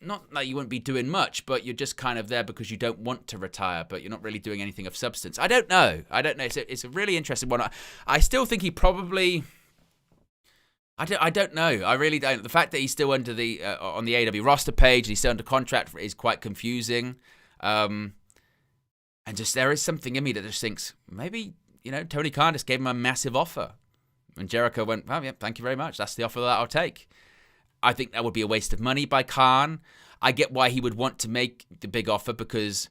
not that you wouldn't be doing much, but you're just kind of there because you don't want to retire, but you're not really doing anything of substance. I don't know. It's a really interesting one. I still think he probably, I don't know. I really don't. The fact that he's still under the on the AEW roster page, he's still under contract, is quite confusing. And just there is something in me that just thinks maybe, Tony Khan just gave him a massive offer. And Jericho went, well, yeah, thank you very much. That's the offer that I'll take. I think that would be a waste of money by Khan. I get why he would want to make the big offer because,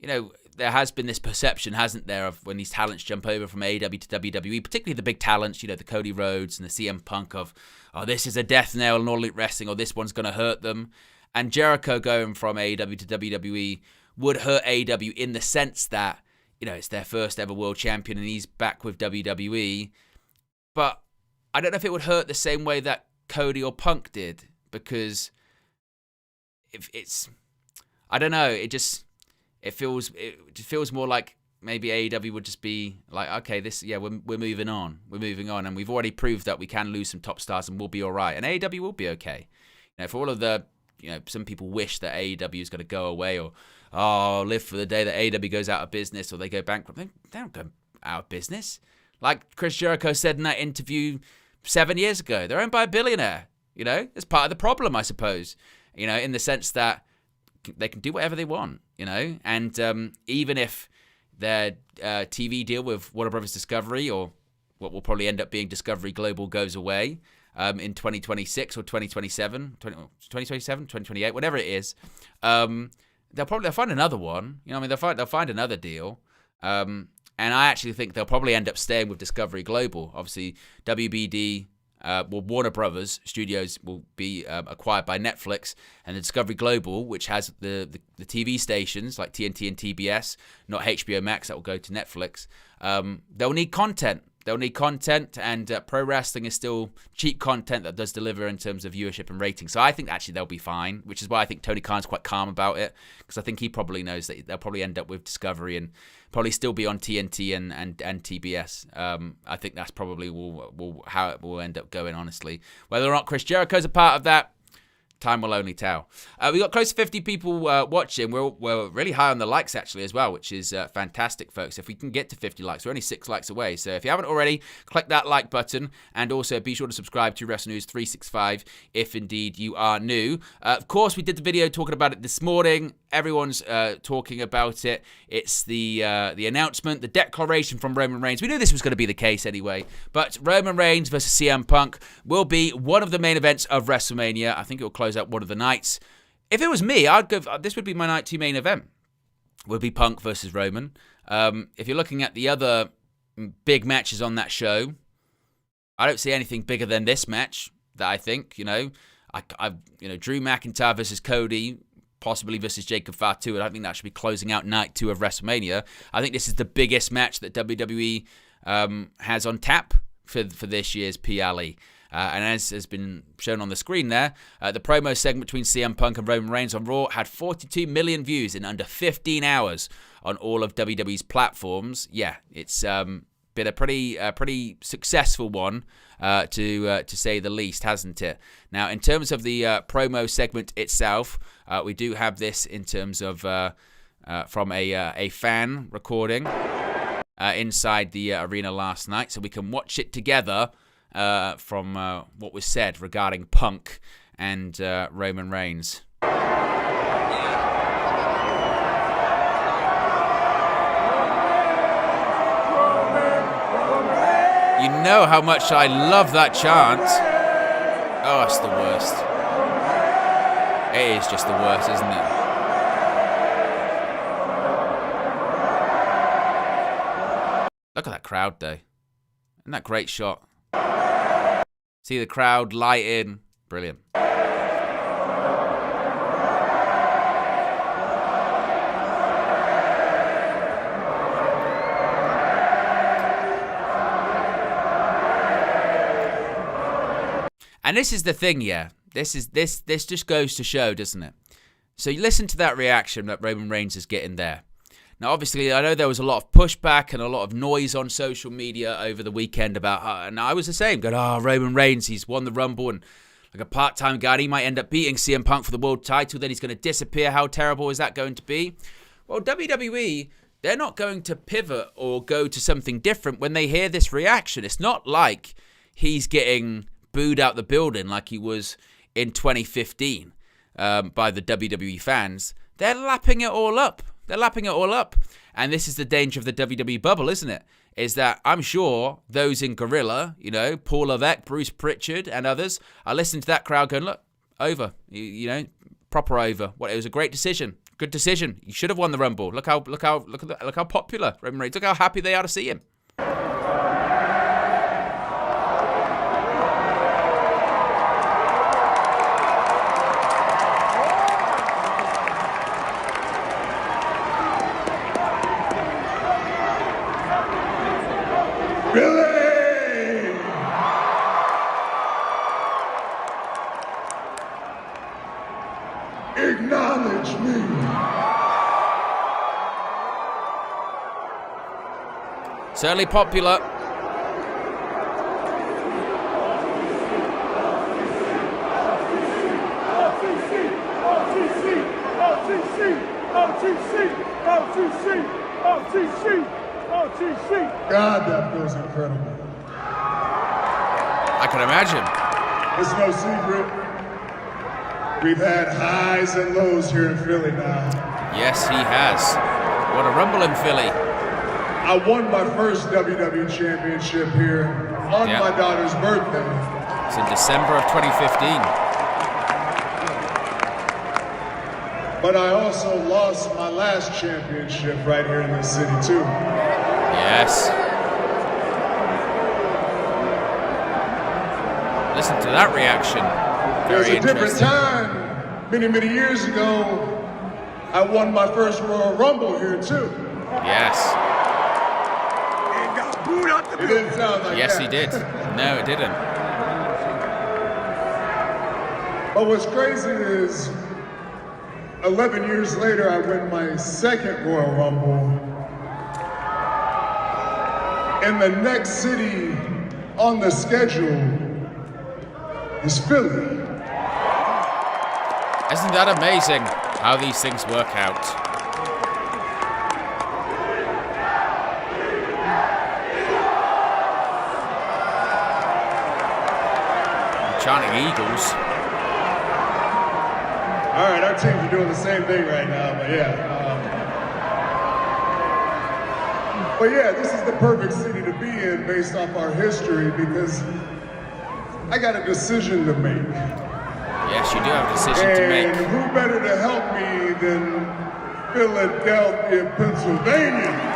there has been this perception, hasn't there, of when these talents jump over from AEW to WWE, particularly the big talents, the Cody Rhodes and the CM Punk of, this is a death nail in All Elite Wrestling, or this one's going to hurt them. And Jericho going from AEW to WWE would hurt AEW in the sense that, it's their first ever world champion and he's back with WWE. But I don't know if it would hurt the same way that Cody or Punk did, because I don't know, it just feels more like maybe AEW would just be like, okay, we're moving on, and we've already proved that we can lose some top stars and we'll be all right, and AEW will be okay. For all of the, some people wish that AEW is going to go away, or live for the day that AEW goes out of business or they go bankrupt. They don't go out of business. Like Chris Jericho said in that interview 7 years ago, they're owned by a billionaire. It's part of the problem, I suppose. In the sense that they can do whatever they want. And even if their TV deal with Warner Brothers Discovery, or what will probably end up being Discovery Global, goes away in 2026 or 2027, 2028, whatever it is, they'll find another one. They'll find another deal. And I actually think they'll probably end up staying with Discovery Global. Obviously, WBD, Warner Brothers Studios will be acquired by Netflix, and the Discovery Global, which has the TV stations like TNT and TBS, not HBO Max, that will go to Netflix. They'll need content. And pro wrestling is still cheap content that does deliver in terms of viewership and ratings. So I think actually they'll be fine, which is why I think Tony Khan's quite calm about it, because I think he probably knows that they'll probably end up with Discovery and probably still be on TNT and TBS. I think that's probably how it will end up going, honestly. Whether or not Chris Jericho's a part of that, time will only tell. We got close to 50 people watching. We're really high on the likes, actually, as well, which is fantastic, folks. If we can get to 50 likes, we're only 6 likes away. So if you haven't already, click that like button. And also be sure to subscribe to Wrestle News 365 if indeed you are new. Of course, we did the video talking about it this morning. Everyone's talking about it. It's the announcement, the declaration from Roman Reigns. We knew this was going to be the case anyway. But Roman Reigns versus CM Punk will be one of the main events of WrestleMania. I think it will close out one of the nights. If it was me, I'd go. This would be my night 2 main event. Would be Punk versus Roman. If you're looking at the other big matches on that show, I don't see anything bigger than this match. That I think, Drew McIntyre versus Cody, possibly versus Jacob Fatu. I think that should be closing out night 2 of WrestleMania. I think this is the biggest match that WWE has on tap for this year's PLE. And as has been shown on the screen there, the promo segment between CM Punk and Roman Reigns on Raw had 42 million views in under 15 hours on all of WWE's platforms. Yeah, it's been a pretty successful one, to say the least, hasn't it? Now, in terms of the promo segment itself, we do have this in terms of from a fan recording inside the arena last night, so we can watch it together. From what was said regarding Punk and Roman Reigns. You know how much I love that chant. Oh, it's the worst. It is just the worst, isn't it? Look at that crowd, though. Isn't that a great shot? See the crowd light in. Brilliant. And this is the thing, yeah. This just goes to show, doesn't it? So you listen to that reaction that Roman Reigns is getting there. Now, obviously, I know there was a lot of pushback and a lot of noise on social media over the weekend about, and I was the same, going, Roman Reigns, he's won the Rumble, and like a part-time guy, he might end up beating CM Punk for the world title, then he's going to disappear. How terrible is that going to be? Well, WWE, they're not going to pivot or go to something different when they hear this reaction. It's not like he's getting booed out the building like he was in 2015 by the WWE fans. They're lapping it all up. And this is the danger of the WWE bubble, isn't it? Is that I'm sure those in Gorilla, Paul Levesque, Bruce Pritchard, and others are listening to that crowd going, look, over. proper over. It was a great decision. Good decision. You should have won the Rumble. Look how popular Roman Reigns. Look how happy they are to see him. Billy! Acknowledge me. Certainly popular. God, that feels incredible. I can imagine. It's no secret. We've had highs and lows here in Philly now. Yes, he has. What a Rumble in Philly. I won my first WWE Championship here on my daughter's birthday. It's in December of 2015. But I also lost my last championship right here in this city too. Yes. Listen to that reaction. There's Very a different interesting. time, many years ago, I won my first Royal Rumble here too. Yes. It didn't sound like Yes, that. he did. No, it didn't. But what's crazy is 11 years later, I win my second Royal Rumble. And the next city on the schedule is Philly. Isn't that amazing how these things work out? Chanting Eagles. All right, our teams are doing the same thing right now, but yeah, this is the perfect city to be in based off our history because I got a decision to make. Yes, you do have a decision to make. And who better to help me than Philadelphia, Pennsylvania?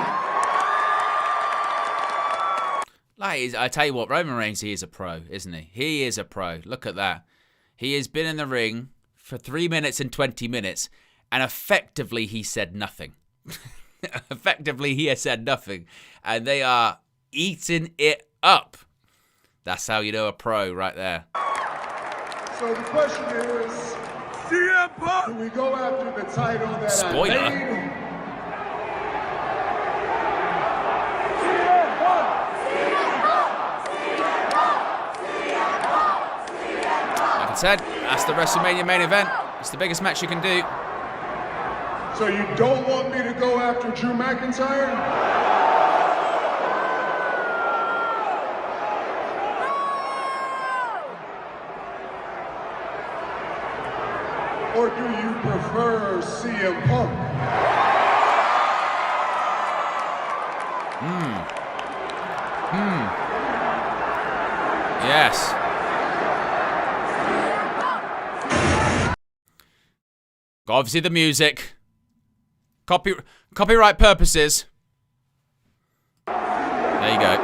I tell you what, Roman Reigns, he is a pro, isn't he? He is a pro. Look at that. He has been in the ring for 3 minutes and 20 minutes, and effectively he said nothing. Effectively he has said nothing, and they are eating it up. That's how you know a pro right there. So the question is, CM Punk, do we go after the title that Spoiler. I made? Like I said, that's the WrestleMania main event. It's the biggest match you can do. So you don't want me to go after Drew McIntyre? Or do you prefer CM Punk? Yes. Obviously the music. Copyright purposes. There you go.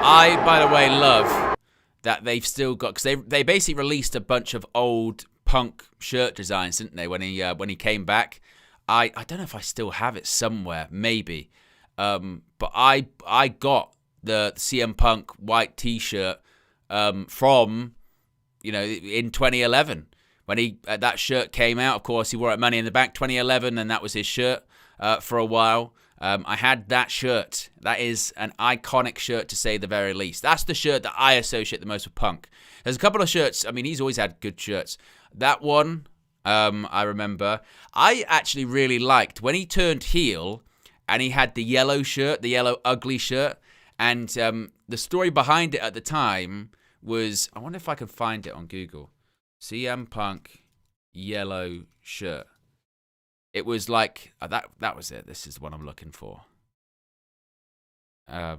I, by the way, love that they've still got, because they basically released a bunch of old Punk shirt designs, didn't they, when he came back. I don't know if I still have it somewhere, maybe. But I got the CM Punk white T-shirt from, in 2011 when that shirt came out. Of course, he wore it at Money in the Bank 2011, and that was his shirt for a while. I had that shirt. That is an iconic shirt, to say the very least. That's the shirt that I associate the most with Punk. There's a couple of shirts. I mean, he's always had good shirts. That one, I remember. I actually really liked when he turned heel and he had the yellow shirt, the yellow ugly shirt. And the story behind it at the time was, I wonder if I can find it on Google. CM Punk yellow shirt. It was like that was it. This is what I'm looking for. Yeah,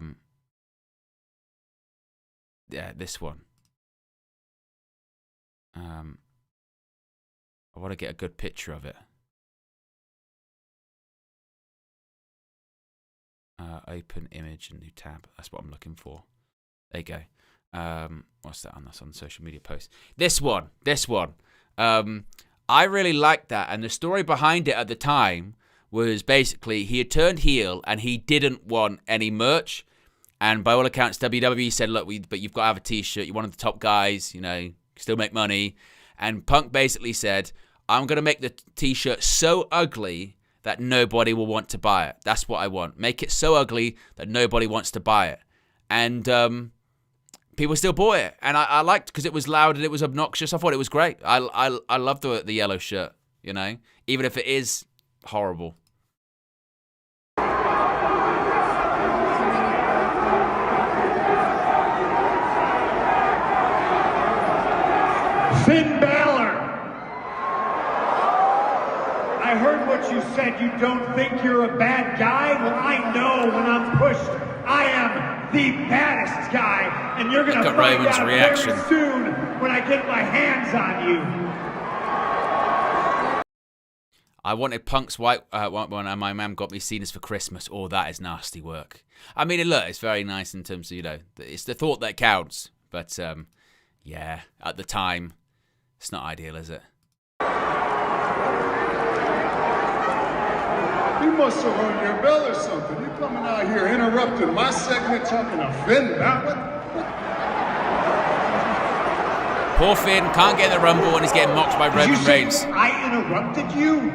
this one. I want to get a good picture of it. Open image and new tab. That's what I'm looking for. There you go. What's that on? That's on the social media post. This one. I really liked that, and the story behind it at the time was basically he had turned heel and he didn't want any merch. And by all accounts, WWE said, look, but you've got to have a T-shirt. You're one of the top guys, still make money. And Punk basically said, I'm going to make the T-shirt so ugly that nobody will want to buy it. That's what I want. Make it so ugly that nobody wants to buy it. And people still bought it. And I liked because it was loud and it was obnoxious. I thought it was great. I love the yellow shirt, even if it is horrible. Finn Balor, I heard what you said. You don't think you're a bad guy? Well, I know when I'm pushed, I am the baddest guy, and you're gonna find out very soon when I get my hands on you. I wanted Punk's white one, and my mum got me Cena's for Christmas. Oh, that is nasty work. I mean, look, it's very nice in terms of, it's the thought that counts. But, yeah, at the time, it's not ideal, is it? You must have rung your bell or something. You coming out here interrupting my segment talking to Finn Balor? Poor Finn can't get in the Rumble and he's getting mocked by Roman Reigns. I interrupted you?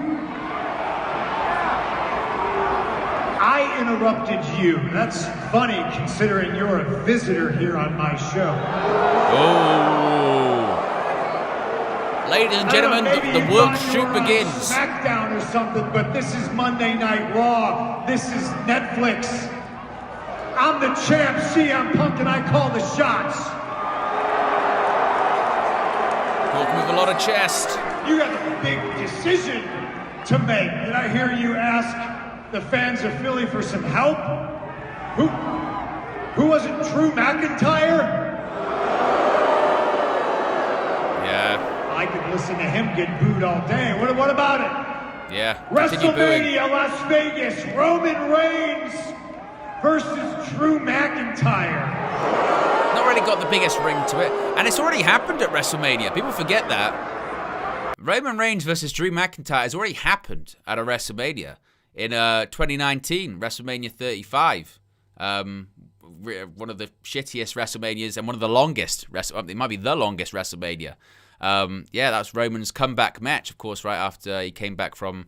I interrupted you. That's funny considering you're a visitor here on my show. Oh. Ladies and gentlemen, the world shoot begins. SmackDown or something, but this is Monday Night Raw. This is Netflix. I'm the champ, CM Punk, and I call the shots. Talking with a lot of chest. You got a big decision to make. Did I hear you ask the fans of Philly for some help? Who was it? Drew McIntyre? Yeah. I could listen to him get booed all day. What about it? Yeah. WrestleMania Las Vegas, Roman Reigns versus Drew McIntyre. Not really got the biggest ring to it. And it's already happened at WrestleMania. People forget that. Roman Reigns versus Drew McIntyre has already happened at a WrestleMania in 2019, WrestleMania 35. One of the shittiest WrestleManias and one of the longest. It might be the longest WrestleMania. Yeah, that's Roman's comeback match, of course, right after he came back from...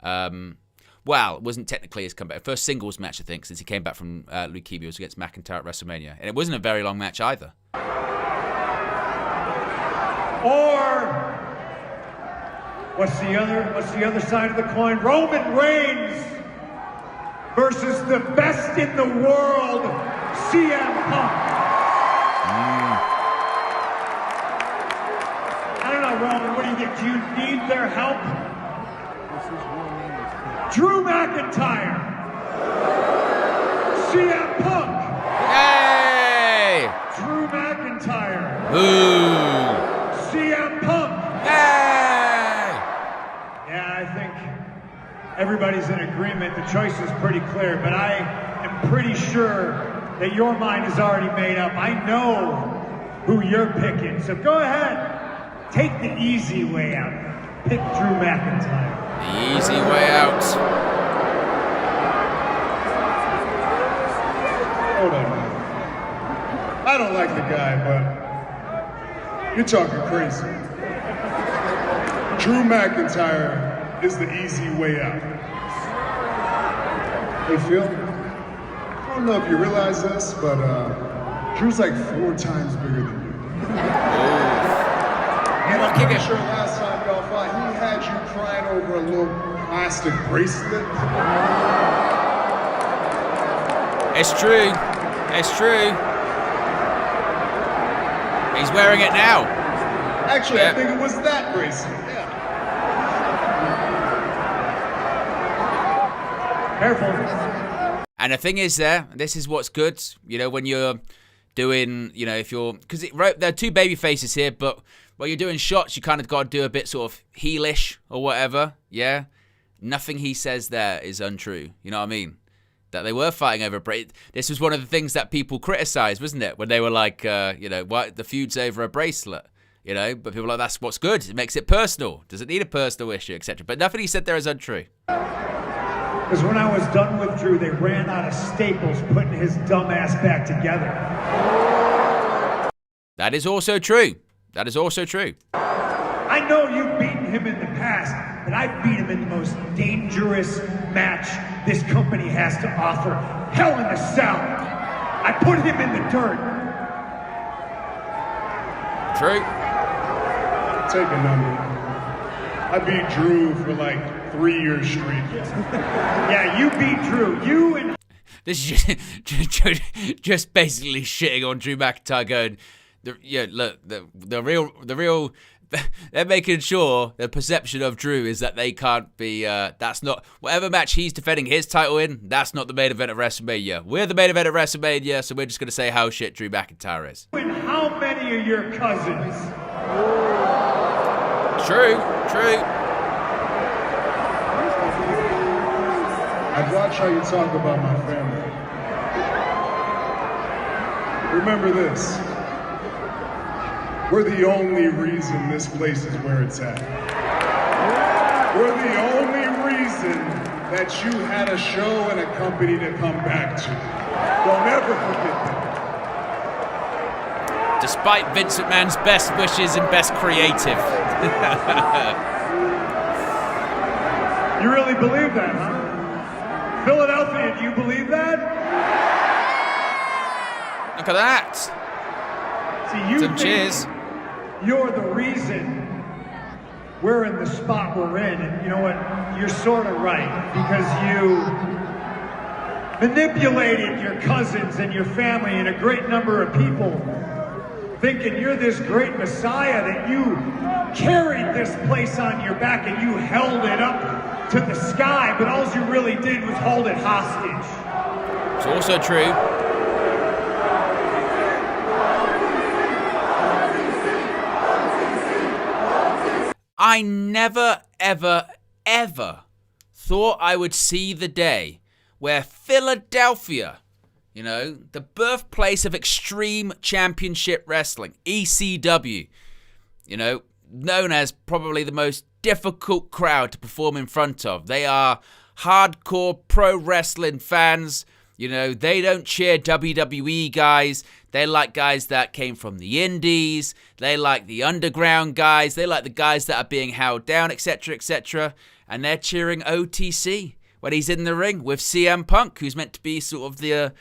well, it wasn't technically his comeback. First singles match, I think, since he came back from leukemia was against McIntyre at WrestleMania. And it wasn't a very long match either. Or... What's the other side of the coin? Roman Reigns versus the best in the world, CM Punk. I don't know, Roman, what do you think? Do you need their help? Drew McIntyre, CM Punk. Hey! Drew McIntyre. Ooh! CM Punk. Hey! Yeah, I think everybody's in agreement. The choice is pretty clear, but I am pretty sure that your mind is already made up. I know who you're picking, so go ahead. Take the easy way out. Pick Drew McIntyre. The easy way out. Hold on. I don't like the guy, but you're talking crazy. Drew McIntyre is the easy way out. Hey, Phil, I don't know if you realize this, but Drew's like 4 times bigger than you. And I'm pretty sure last time y'all fought, he had you crying over a little plastic bracelet. It's true. It's true. He's wearing it now. Actually, I think it was that bracelet. Yeah. Careful. And the thing is this is what's good, when you're doing, if you're, because there are 2 baby faces here, but Well, you're doing shots, you kind of got to do a bit sort of heelish or whatever, yeah? Nothing he says there is untrue, you know what I mean? That they were fighting over a bracelet. This was one of the things that people criticized, wasn't it? When they were like, what, the feud's over a bracelet, you know? But people were like, that's what's good. It makes it personal. Does it need a personal issue, etc.? But nothing he said there is untrue. Because when I was done with Drew, they ran out of staples putting his dumb ass back together. That is also true. That is also true. I know you've beaten him in the past, but I beat him in the most dangerous match this company has to offer. Hell in a Cell. I put him in the dirt. True. Take a number. I beat Drew for like 3 years straight. Yeah, you beat Drew. You and... This is just basically shitting on Drew McIntyre going, the real, they're making sure the perception of Drew is that they can't be, that's not, whatever match he's defending his title in, that's not the main event of WrestleMania. We're the main event of WrestleMania, so we're just going to say how shit Drew McIntyre is. And how many are your cousins? True. I've watched how you talk about my family. Remember this. We're the only reason this place is where it's at. We're the only reason that you had a show and a company to come back to. Don't ever forget that. Despite Vince McMahon's best wishes and best creative. You really believe that, huh? Philadelphia, do you believe that? Look at that. See, you Some think cheers. you're the reason we're in the spot we're in, and you know what? You're sort of right, because you manipulated your cousins and your family and a great number of people, thinking you're this great messiah, that you carried this place on your back and you held it up to the sky, but all you really did was hold it hostage. It's also true. I never, ever, ever thought I would see the day where Philadelphia, you know, the birthplace of Extreme Championship Wrestling, ECW, you know, known as probably the most difficult crowd to perform in front of. They are hardcore pro wrestling fans. You know, they don't cheer WWE guys. They like guys that came from the indies. They like the underground guys. They like the guys that are being held down, etc., etc. And they're cheering OTC when he's in the ring with CM Punk, who's meant to be sort of the,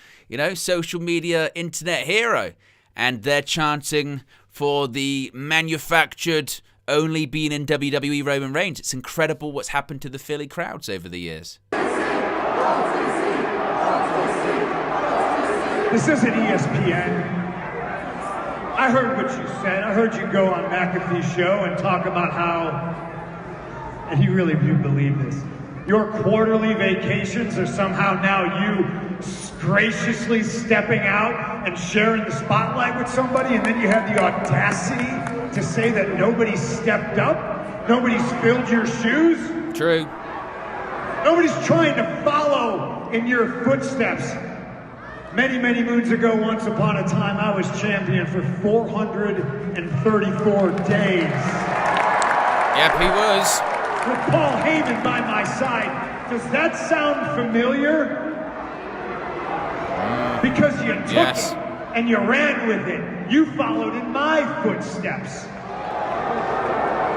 social media internet hero. And they're chanting for the manufactured, only being in WWE Roman Reigns. It's incredible what's happened to the Philly crowds over the years. This isn't ESPN. I heard what you said. I heard you go on McAfee's show and talk about how, and you really do believe this, your quarterly vacations are somehow now you graciously stepping out and sharing the spotlight with somebody, and then you have the audacity to say that nobody's stepped up, nobody's filled your shoes. True. Nobody's trying to follow in your footsteps. Many, many moons ago, once upon a time, I was champion for 434 days. Yep, he was. With Paul Heyman by my side. Does that sound familiar? Because you took yes. it and you ran with it. You followed in my footsteps.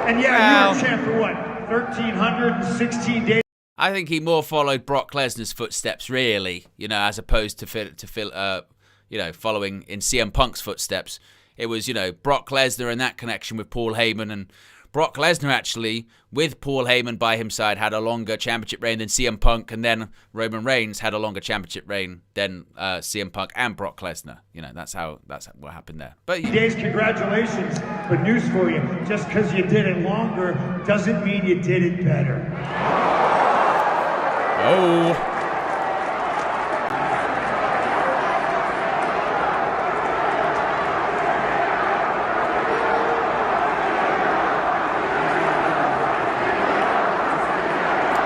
And yeah, you were champ for what? 1,316 days? I think he more followed Brock Lesnar's footsteps, really, as opposed to following in CM Punk's footsteps. It was, Brock Lesnar and that connection with Paul Heyman, and Brock Lesnar actually, with Paul Heyman by his side, had a longer championship reign than CM Punk, and then Roman Reigns had a longer championship reign than CM Punk and Brock Lesnar. That's what happened there. But days, congratulations. But news for you, just because you did it longer doesn't mean you did it better. Oh.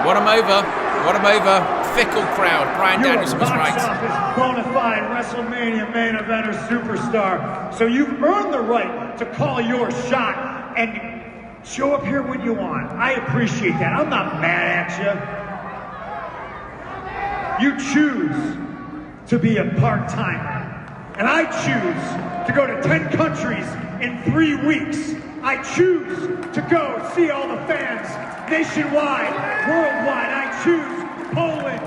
What him over. What him over. Fickle crowd. Brian You're Danielson was a box right. office bona fide WrestleMania main eventer superstar. So you've earned the right to call your shot and show up here when you want. I appreciate that. I'm not mad at you. You choose to be a part-timer. And I choose to go to 10 countries in 3 weeks. I choose to go see all the fans nationwide, worldwide. I choose Poland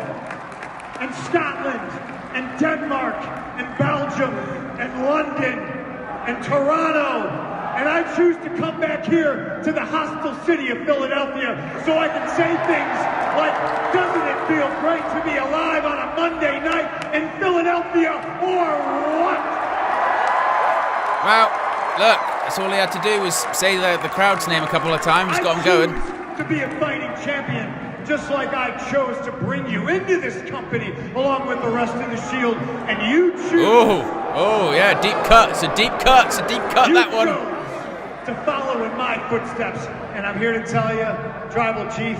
and Scotland and Denmark and Belgium and London and Toronto. And I choose to come back here to the hostile city of Philadelphia so I can say things like, doesn't it feel great to be alive on a Monday night in Philadelphia, or what? Well, look, that's all he had to do was say the crowd's name a couple of times, got him going. I choose to be a fighting champion, just like I chose to bring you into this company along with the rest of the Shield, and you choose. Oh, yeah, deep cut. It's a deep cut. It's a deep cut, You that one. chose to follow in my footsteps, and I'm here to tell you, Tribal Chief.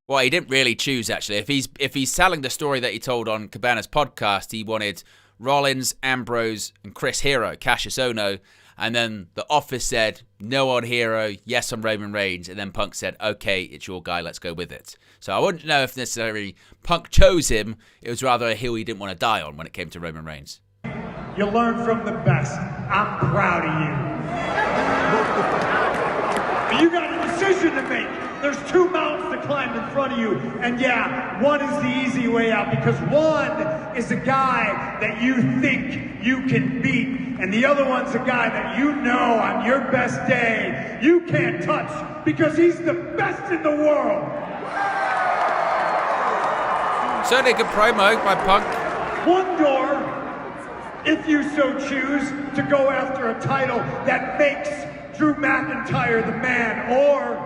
Well, he didn't really choose, actually. If he's telling the story that he told on Cabana's podcast, he wanted Rollins, Ambrose, and Chris Hero, Cassius Ohno, and then the office said, no on Hero, yes on Roman Reigns, and then Punk said, okay, it's your guy, let's go with it. So I wouldn't know if necessarily Punk chose him. It was rather a hill he didn't want to die on when it came to Roman Reigns. You learn from the best. I'm proud of you. You got a decision to make. There's 2 mountains to climb in front of you. And yeah, one is the easy way out because one is a guy that you think you can beat. And the other one's a guy that you know on your best day you can't touch because he's the best in the world. Certainly a good promo by Punk. One door, if you so choose, to go after a title that makes Drew McIntyre the man, or,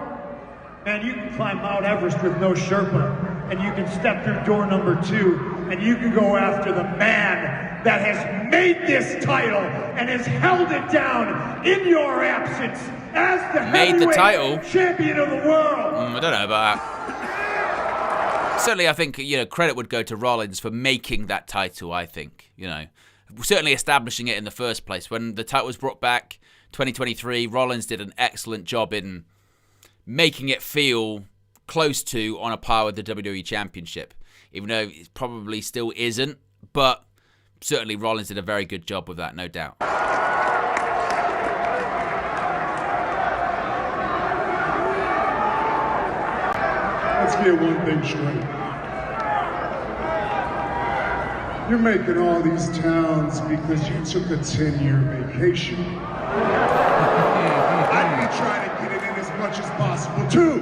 man, you can climb Mount Everest with no Sherpa, and you can step through door number 2, and you can go after the man that has made this title and has held it down in your absence as the heavyweight champion of the world. I don't know about that. Certainly, I think, credit would go to Rollins for making that title, I think, Certainly establishing it in the first place. When the title was brought back, 2023, Rollins did an excellent job in making it feel close to on a par with the WWE Championship. Even though it probably still isn't, but certainly Rollins did a very good job with that, no doubt. Let's get one thing straight. You're making all these towns because you took a 10-year vacation. I'd be trying to get it in as much as possible, too.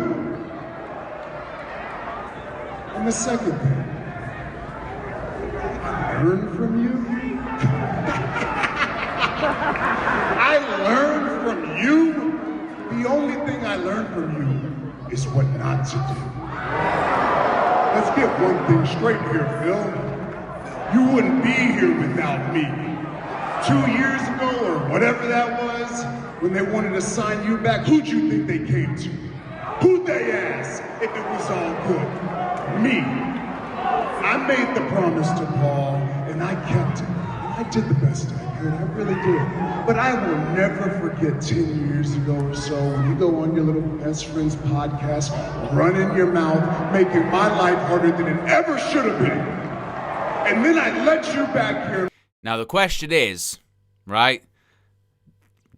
And the second thing, I learned from you. I learned from you. The only thing I learned from you is what not to do. Let's get one thing straight here, Phil. You wouldn't be here without me. 2 years ago, or whatever that was, when they wanted to sign you back, who'd you think they came to? Who'd they ask if it was all good? Me. I made the promise to Paul, and I kept it. I did the best I could, I really did. But I will never forget 10 years ago or so when you go on your little best friend's podcast, running your mouth, making my life harder than it ever should have been. And then I let you back here. Now the question is, right,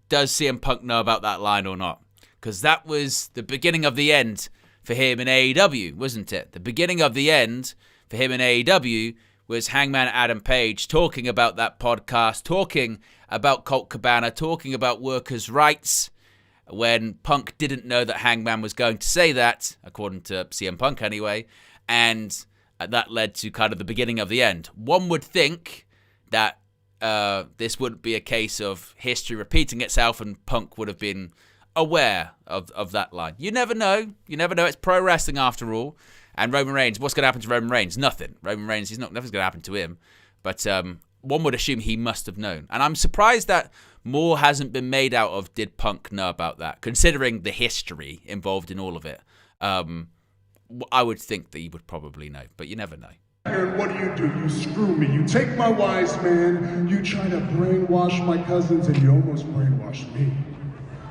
does CM Punk know about that line or not? Because that was the beginning of the end for him in AEW, wasn't it? The beginning of the end for him in AEW was Hangman Adam Page talking about that podcast, talking about Colt Cabana, talking about workers' rights, when Punk didn't know that Hangman was going to say that, according to CM Punk anyway, and that led to kind of the beginning of the end. One would think that this wouldn't be a case of history repeating itself and Punk would have been aware of that line. You never know. You never know. It's pro wrestling after all. And Roman Reigns, what's going to happen to Roman Reigns? Nothing. Roman Reigns, nothing's going to happen to him. But one would assume he must have known. And I'm surprised that more hasn't been made out of did Punk know about that, considering the history involved in all of it. I would think that you would probably know, but you never know. And what do? You screw me. You take my wise man, you try to brainwash my cousins, and you almost brainwashed me.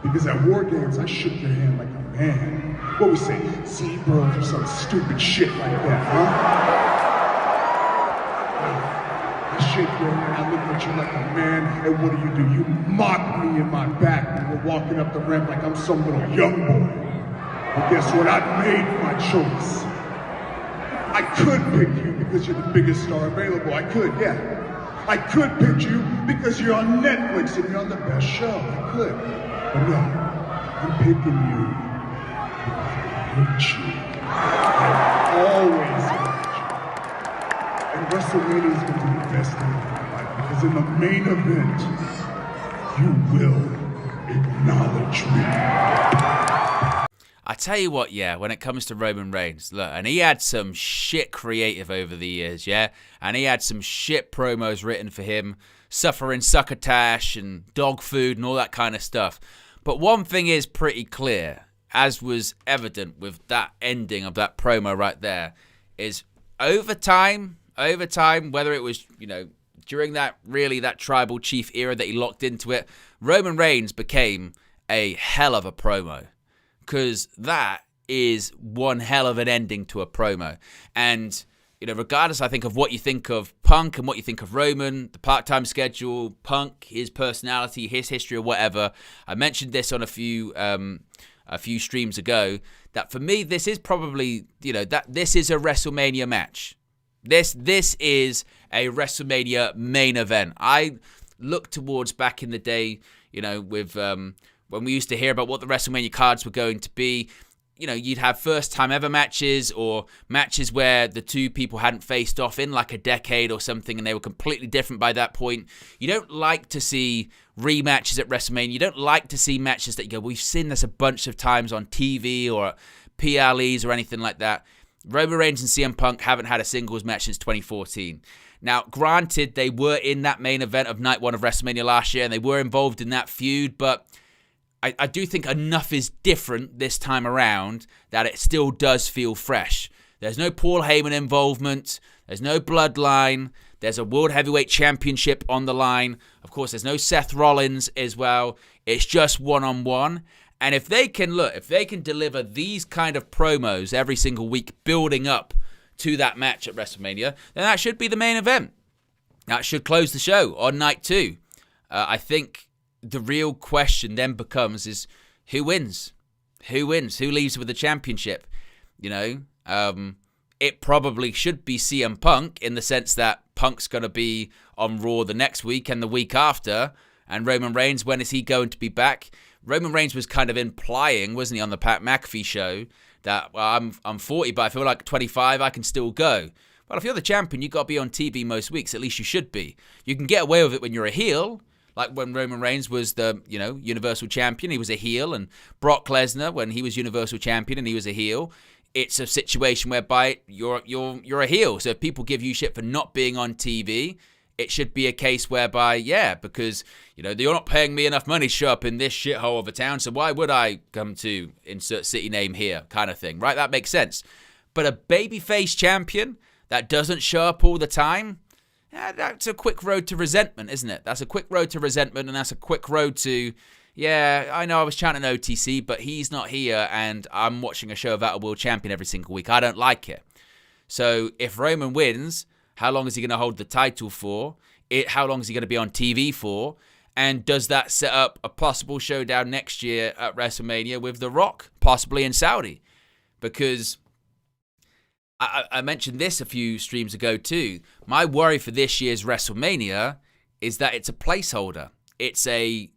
Because at War Games, I shook your hand like a man. What we say, zebra or some stupid shit like that, huh? I shake your hand, I look at you like a man, and what do? You mock me in my back when we're walking up the ramp like I'm some little young boy. But guess what? I made my choice. I could pick you because you're the biggest star available. I could, yeah. I could pick you because you're on Netflix and you're on the best show. I could. But no, I'm picking you because I hate you. I always hate you. And WrestleMania is going to be the best thing of my life because in the main event, you will acknowledge me. I tell you what, yeah, when it comes to Roman Reigns, look, and he had some shit creative over the years, yeah? And he had some shit promos written for him, suffering succotash and dog food and all that kind of stuff. But one thing is pretty clear, as was evident with that ending of that promo right there, is over time, whether it was, during that tribal chief era that he locked into it, Roman Reigns became a hell of a promo. Because that is one hell of an ending to a promo. And, regardless, I think, of what you think of Punk and what you think of Roman, the part-time schedule, Punk, his personality, his history, or whatever, I mentioned this on a few streams ago, that for me, this is probably, that this is a WrestleMania match. This is a WrestleMania main event. I look towards back in the day, with... when we used to hear about what the WrestleMania cards were going to be, you'd have first-time ever matches or matches where the two people hadn't faced off in like a decade or something and they were completely different by that point. You don't like to see rematches at WrestleMania. You don't like to see matches that you go, we've seen this a bunch of times on TV or at PLEs or anything like that. Roman Reigns and CM Punk haven't had a singles match since 2014. Now, granted, they were in that main event of Night 1 of WrestleMania last year and they were involved in that feud, but I do think enough is different this time around that it still does feel fresh. There's no Paul Heyman involvement. There's no bloodline. There's a World Heavyweight Championship on the line. Of course, there's no Seth Rollins as well. It's just one-on-one. And if they can deliver these kind of promos every single week building up to that match at WrestleMania, then that should be the main event. That should close the show on night 2. I think the real question then becomes is who wins? Who wins? Who leaves with the championship? It probably should be CM Punk in the sense that Punk's going to be on Raw the next week and the week after. And Roman Reigns, when is he going to be back? Roman Reigns was kind of implying, wasn't he, on the Pat McAfee show that, well, I'm 40, but I feel like 25, I can still go. Well, if you're the champion, you've got to be on TV most weeks. At least you should be. You can get away with it when you're a heel. Like when Roman Reigns was the, Universal Champion, he was a heel. And Brock Lesnar, when he was Universal Champion and he was a heel, it's a situation whereby you're a heel. So if people give you shit for not being on TV, it should be a case whereby, yeah, because, you're not paying me enough money to show up in this shithole of a town, so why would I come to insert city name here kind of thing, right? That makes sense. But a babyface champion that doesn't show up all the time, that's a quick road to resentment, isn't it? That's a quick road to resentment, and that's a quick road to, yeah, I know I was chanting OTC, but he's not here, and I'm watching a show about a world champion every single week. I don't like it. So if Roman wins, how long is he going to hold the title for? How long is he going to be on TV for? And does that set up a possible showdown next year at WrestleMania with The Rock, possibly in Saudi? Because I mentioned this a few streams ago too. My worry for this year's WrestleMania is that it's a placeholder. It's a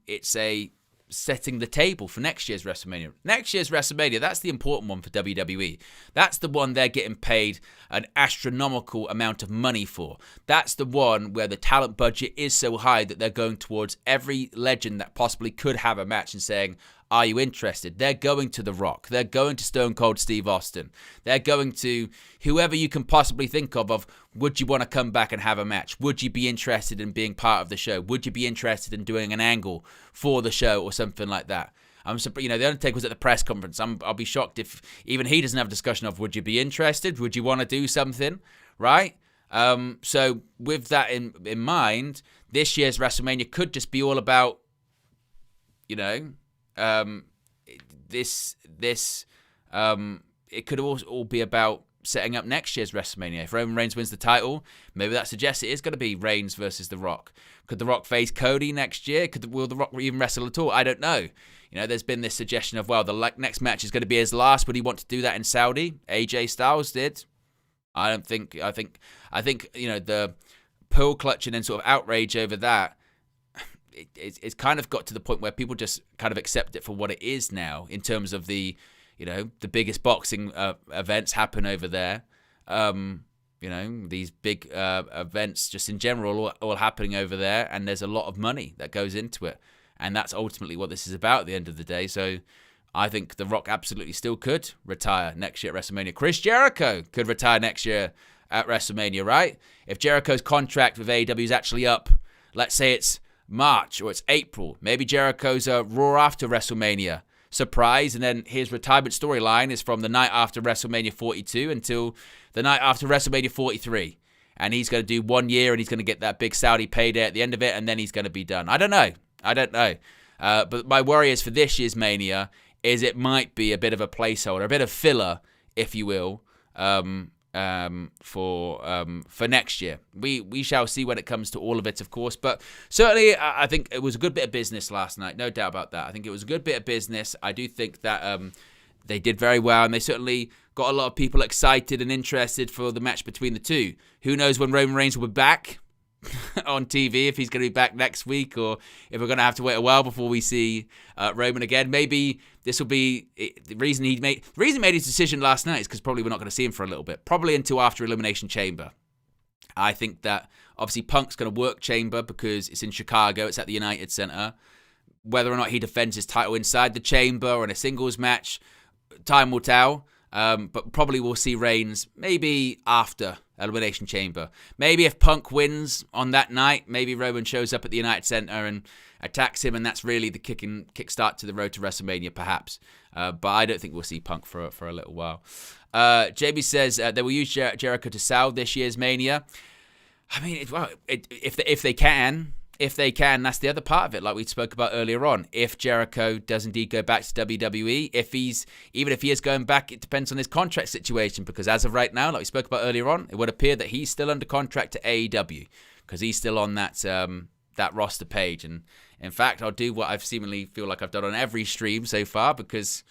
setting the table for next year's WrestleMania. Next year's WrestleMania, that's the important one for WWE. That's the one they're getting paid an astronomical amount of money for. That's the one where the talent budget is so high that they're going towards every legend that possibly could have a match and saying, are you interested? They're going to The Rock. They're going to Stone Cold Steve Austin. They're going to whoever you can possibly think of would you want to come back and have a match? Would you be interested in being part of the show? Would you be interested in doing an angle for the show or something like that? I'm surprised. The Undertaker was at the press conference. I'll be shocked if even he doesn't have a discussion of, would you be interested? Would you want to do something? Right? So with that in mind, this year's WrestleMania could just be all about, it could all be about setting up next year's WrestleMania. If Roman Reigns wins the title, maybe that suggests it is going to be Reigns versus The Rock. Could The Rock face Cody next year? Will The Rock even wrestle at all? I don't know. There's been this suggestion of, well, the next match is going to be his last. Would he want to do that in Saudi? AJ Styles did. I don't think. I think the pearl clutching and sort of outrage over that. It's kind of got to the point where people just kind of accept it for what it is now, in terms of the biggest boxing events happen over there. These big events just in general all happening over there, and there's a lot of money that goes into it. And that's ultimately what this is about at the end of the day. So I think The Rock absolutely still could retire next year at WrestleMania. Chris Jericho could retire next year at WrestleMania, right? If Jericho's contract with AEW is actually up, let's say it's March or it's April, maybe Jericho's Raw after WrestleMania. Surprise, and then his retirement storyline is from the night after WrestleMania 42 until the night after WrestleMania 43. And he's going to do 1 year, and he's going to get that big Saudi payday at the end of it, and then he's going to be done. I don't know. But my worry is for this year's Mania is it might be a bit of a placeholder, a bit of filler, if you will, for next year. We shall see when it comes to all of it, of course. But certainly, I think it was a good bit of business last night. No doubt about that. I think it was a good bit of business. I do think that they did very well, and they certainly got a lot of people excited and interested for the match between the two. Who knows when Roman Reigns will be back on TV, if he's going to be back next week, or if we're going to have to wait a while before we see Roman again. Maybe this will be the reason he made his decision last night is because probably we're not going to see him for a little bit, probably until after Elimination Chamber. I think that obviously Punk's going to work Chamber because it's in Chicago, it's at the United Center. Whether or not he defends his title inside the Chamber or in a singles match, time will tell. But probably we'll see Reigns maybe after Elimination Chamber. Maybe if Punk wins on that night, maybe Roman shows up at the United Center and attacks him, and that's really the kickstart to the road to WrestleMania, perhaps. But I don't think we'll see Punk for a little while. Jamie says they will use Jericho to sell this year's Mania. I mean, if they can. If they can, that's the other part of it, like we spoke about earlier on. If Jericho does indeed go back to WWE, even if he is going back, it depends on his contract situation, because as of right now, like we spoke about earlier on, it would appear that he's still under contract to AEW, because he's still on that roster page. And in fact, I'll do what I've seemingly feel like I've done on every stream so far, because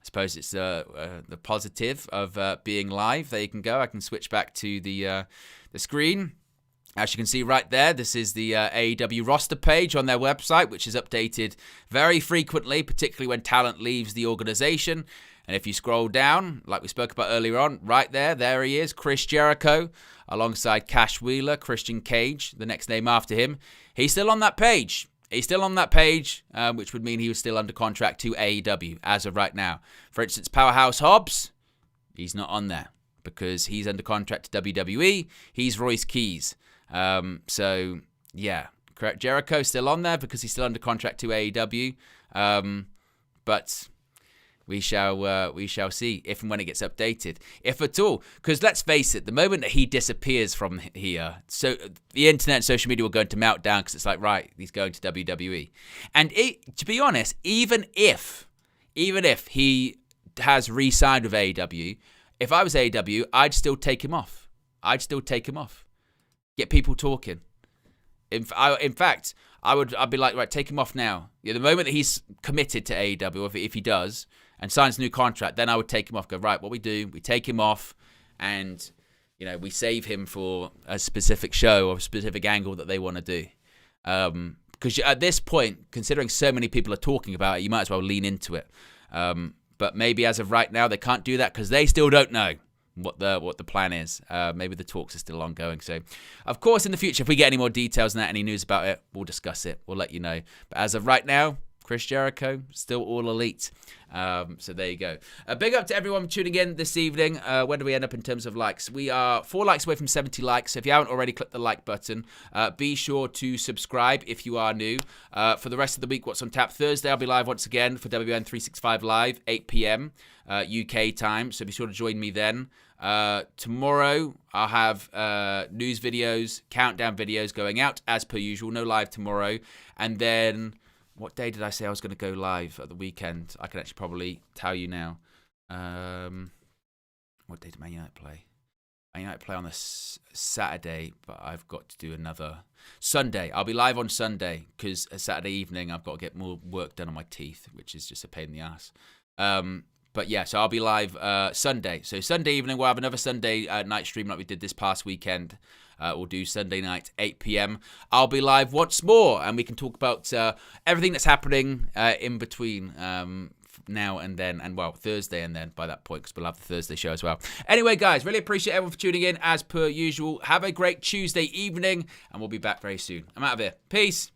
I suppose it's the positive of being live. There you can go. I can switch back to the screen. As you can see right there, this is the AEW roster page on their website, which is updated very frequently, particularly when talent leaves the organization. And if you scroll down, like we spoke about earlier on, right there he is, Chris Jericho, alongside Cash Wheeler, Christian Cage, the next name after him. He's still on that page. Which would mean he was still under contract to AEW as of right now. For instance, Powerhouse Hobbs, he's not on there because he's under contract to WWE. He's Royce Keys. So yeah, correct. Jericho's still on there because he's still under contract to AEW. But we shall see if and when it gets updated, if at all. Because let's face it, the moment that he disappears from here, so the internet and social media will go into meltdown because it's like, right, he's going to WWE. And to be honest, even if he has re-signed with AEW, if I was AEW, I'd still take him off. Get people talking. In fact, I'd be like, right, take him off now. Yeah, the moment that he's committed to AEW, if he does, and signs a new contract, then I would take him off. Go, right, what we do, we take him off, and we save him for a specific show or a specific angle that they want to do. Because at this point, considering so many people are talking about it, you might as well lean into it. But maybe as of right now, they can't do that because they still don't know what the plan is. Maybe the talks are still ongoing. So, of course, in the future, if we get any more details on that, any news about it, we'll discuss it. We'll let you know. But as of right now, Chris Jericho, still all elite. So there you go. Big up to everyone tuning in this evening. Where do we end up in terms of likes? We are 4 likes away from 70 likes. So if you haven't already, click the like button. Be sure to subscribe if you are new. For the rest of the week, what's on tap? Thursday, I'll be live once again for WN 365 Live, 8 p.m. UK time. So be sure to join me then. Tomorrow, I'll have news videos, countdown videos going out as per usual. No live tomorrow. And then... what day did I say I was going to go live at the weekend? I can actually probably tell you now. What day did Man United play? Man United play on a Saturday, but I've got to do another Sunday. I'll be live on Sunday because Saturday evening I've got to get more work done on my teeth, which is just a pain in the ass. But yeah, so I'll be live Sunday. So Sunday evening, we'll have another Sunday night stream like we did this past weekend. We'll do Sunday night, 8 p.m. I'll be live once more, and we can talk about everything that's happening in between now and then, and well, Thursday and then by that point, because we'll have the Thursday show as well. Anyway, guys, really appreciate everyone for tuning in as per usual. Have a great Tuesday evening, and we'll be back very soon. I'm out of here. Peace.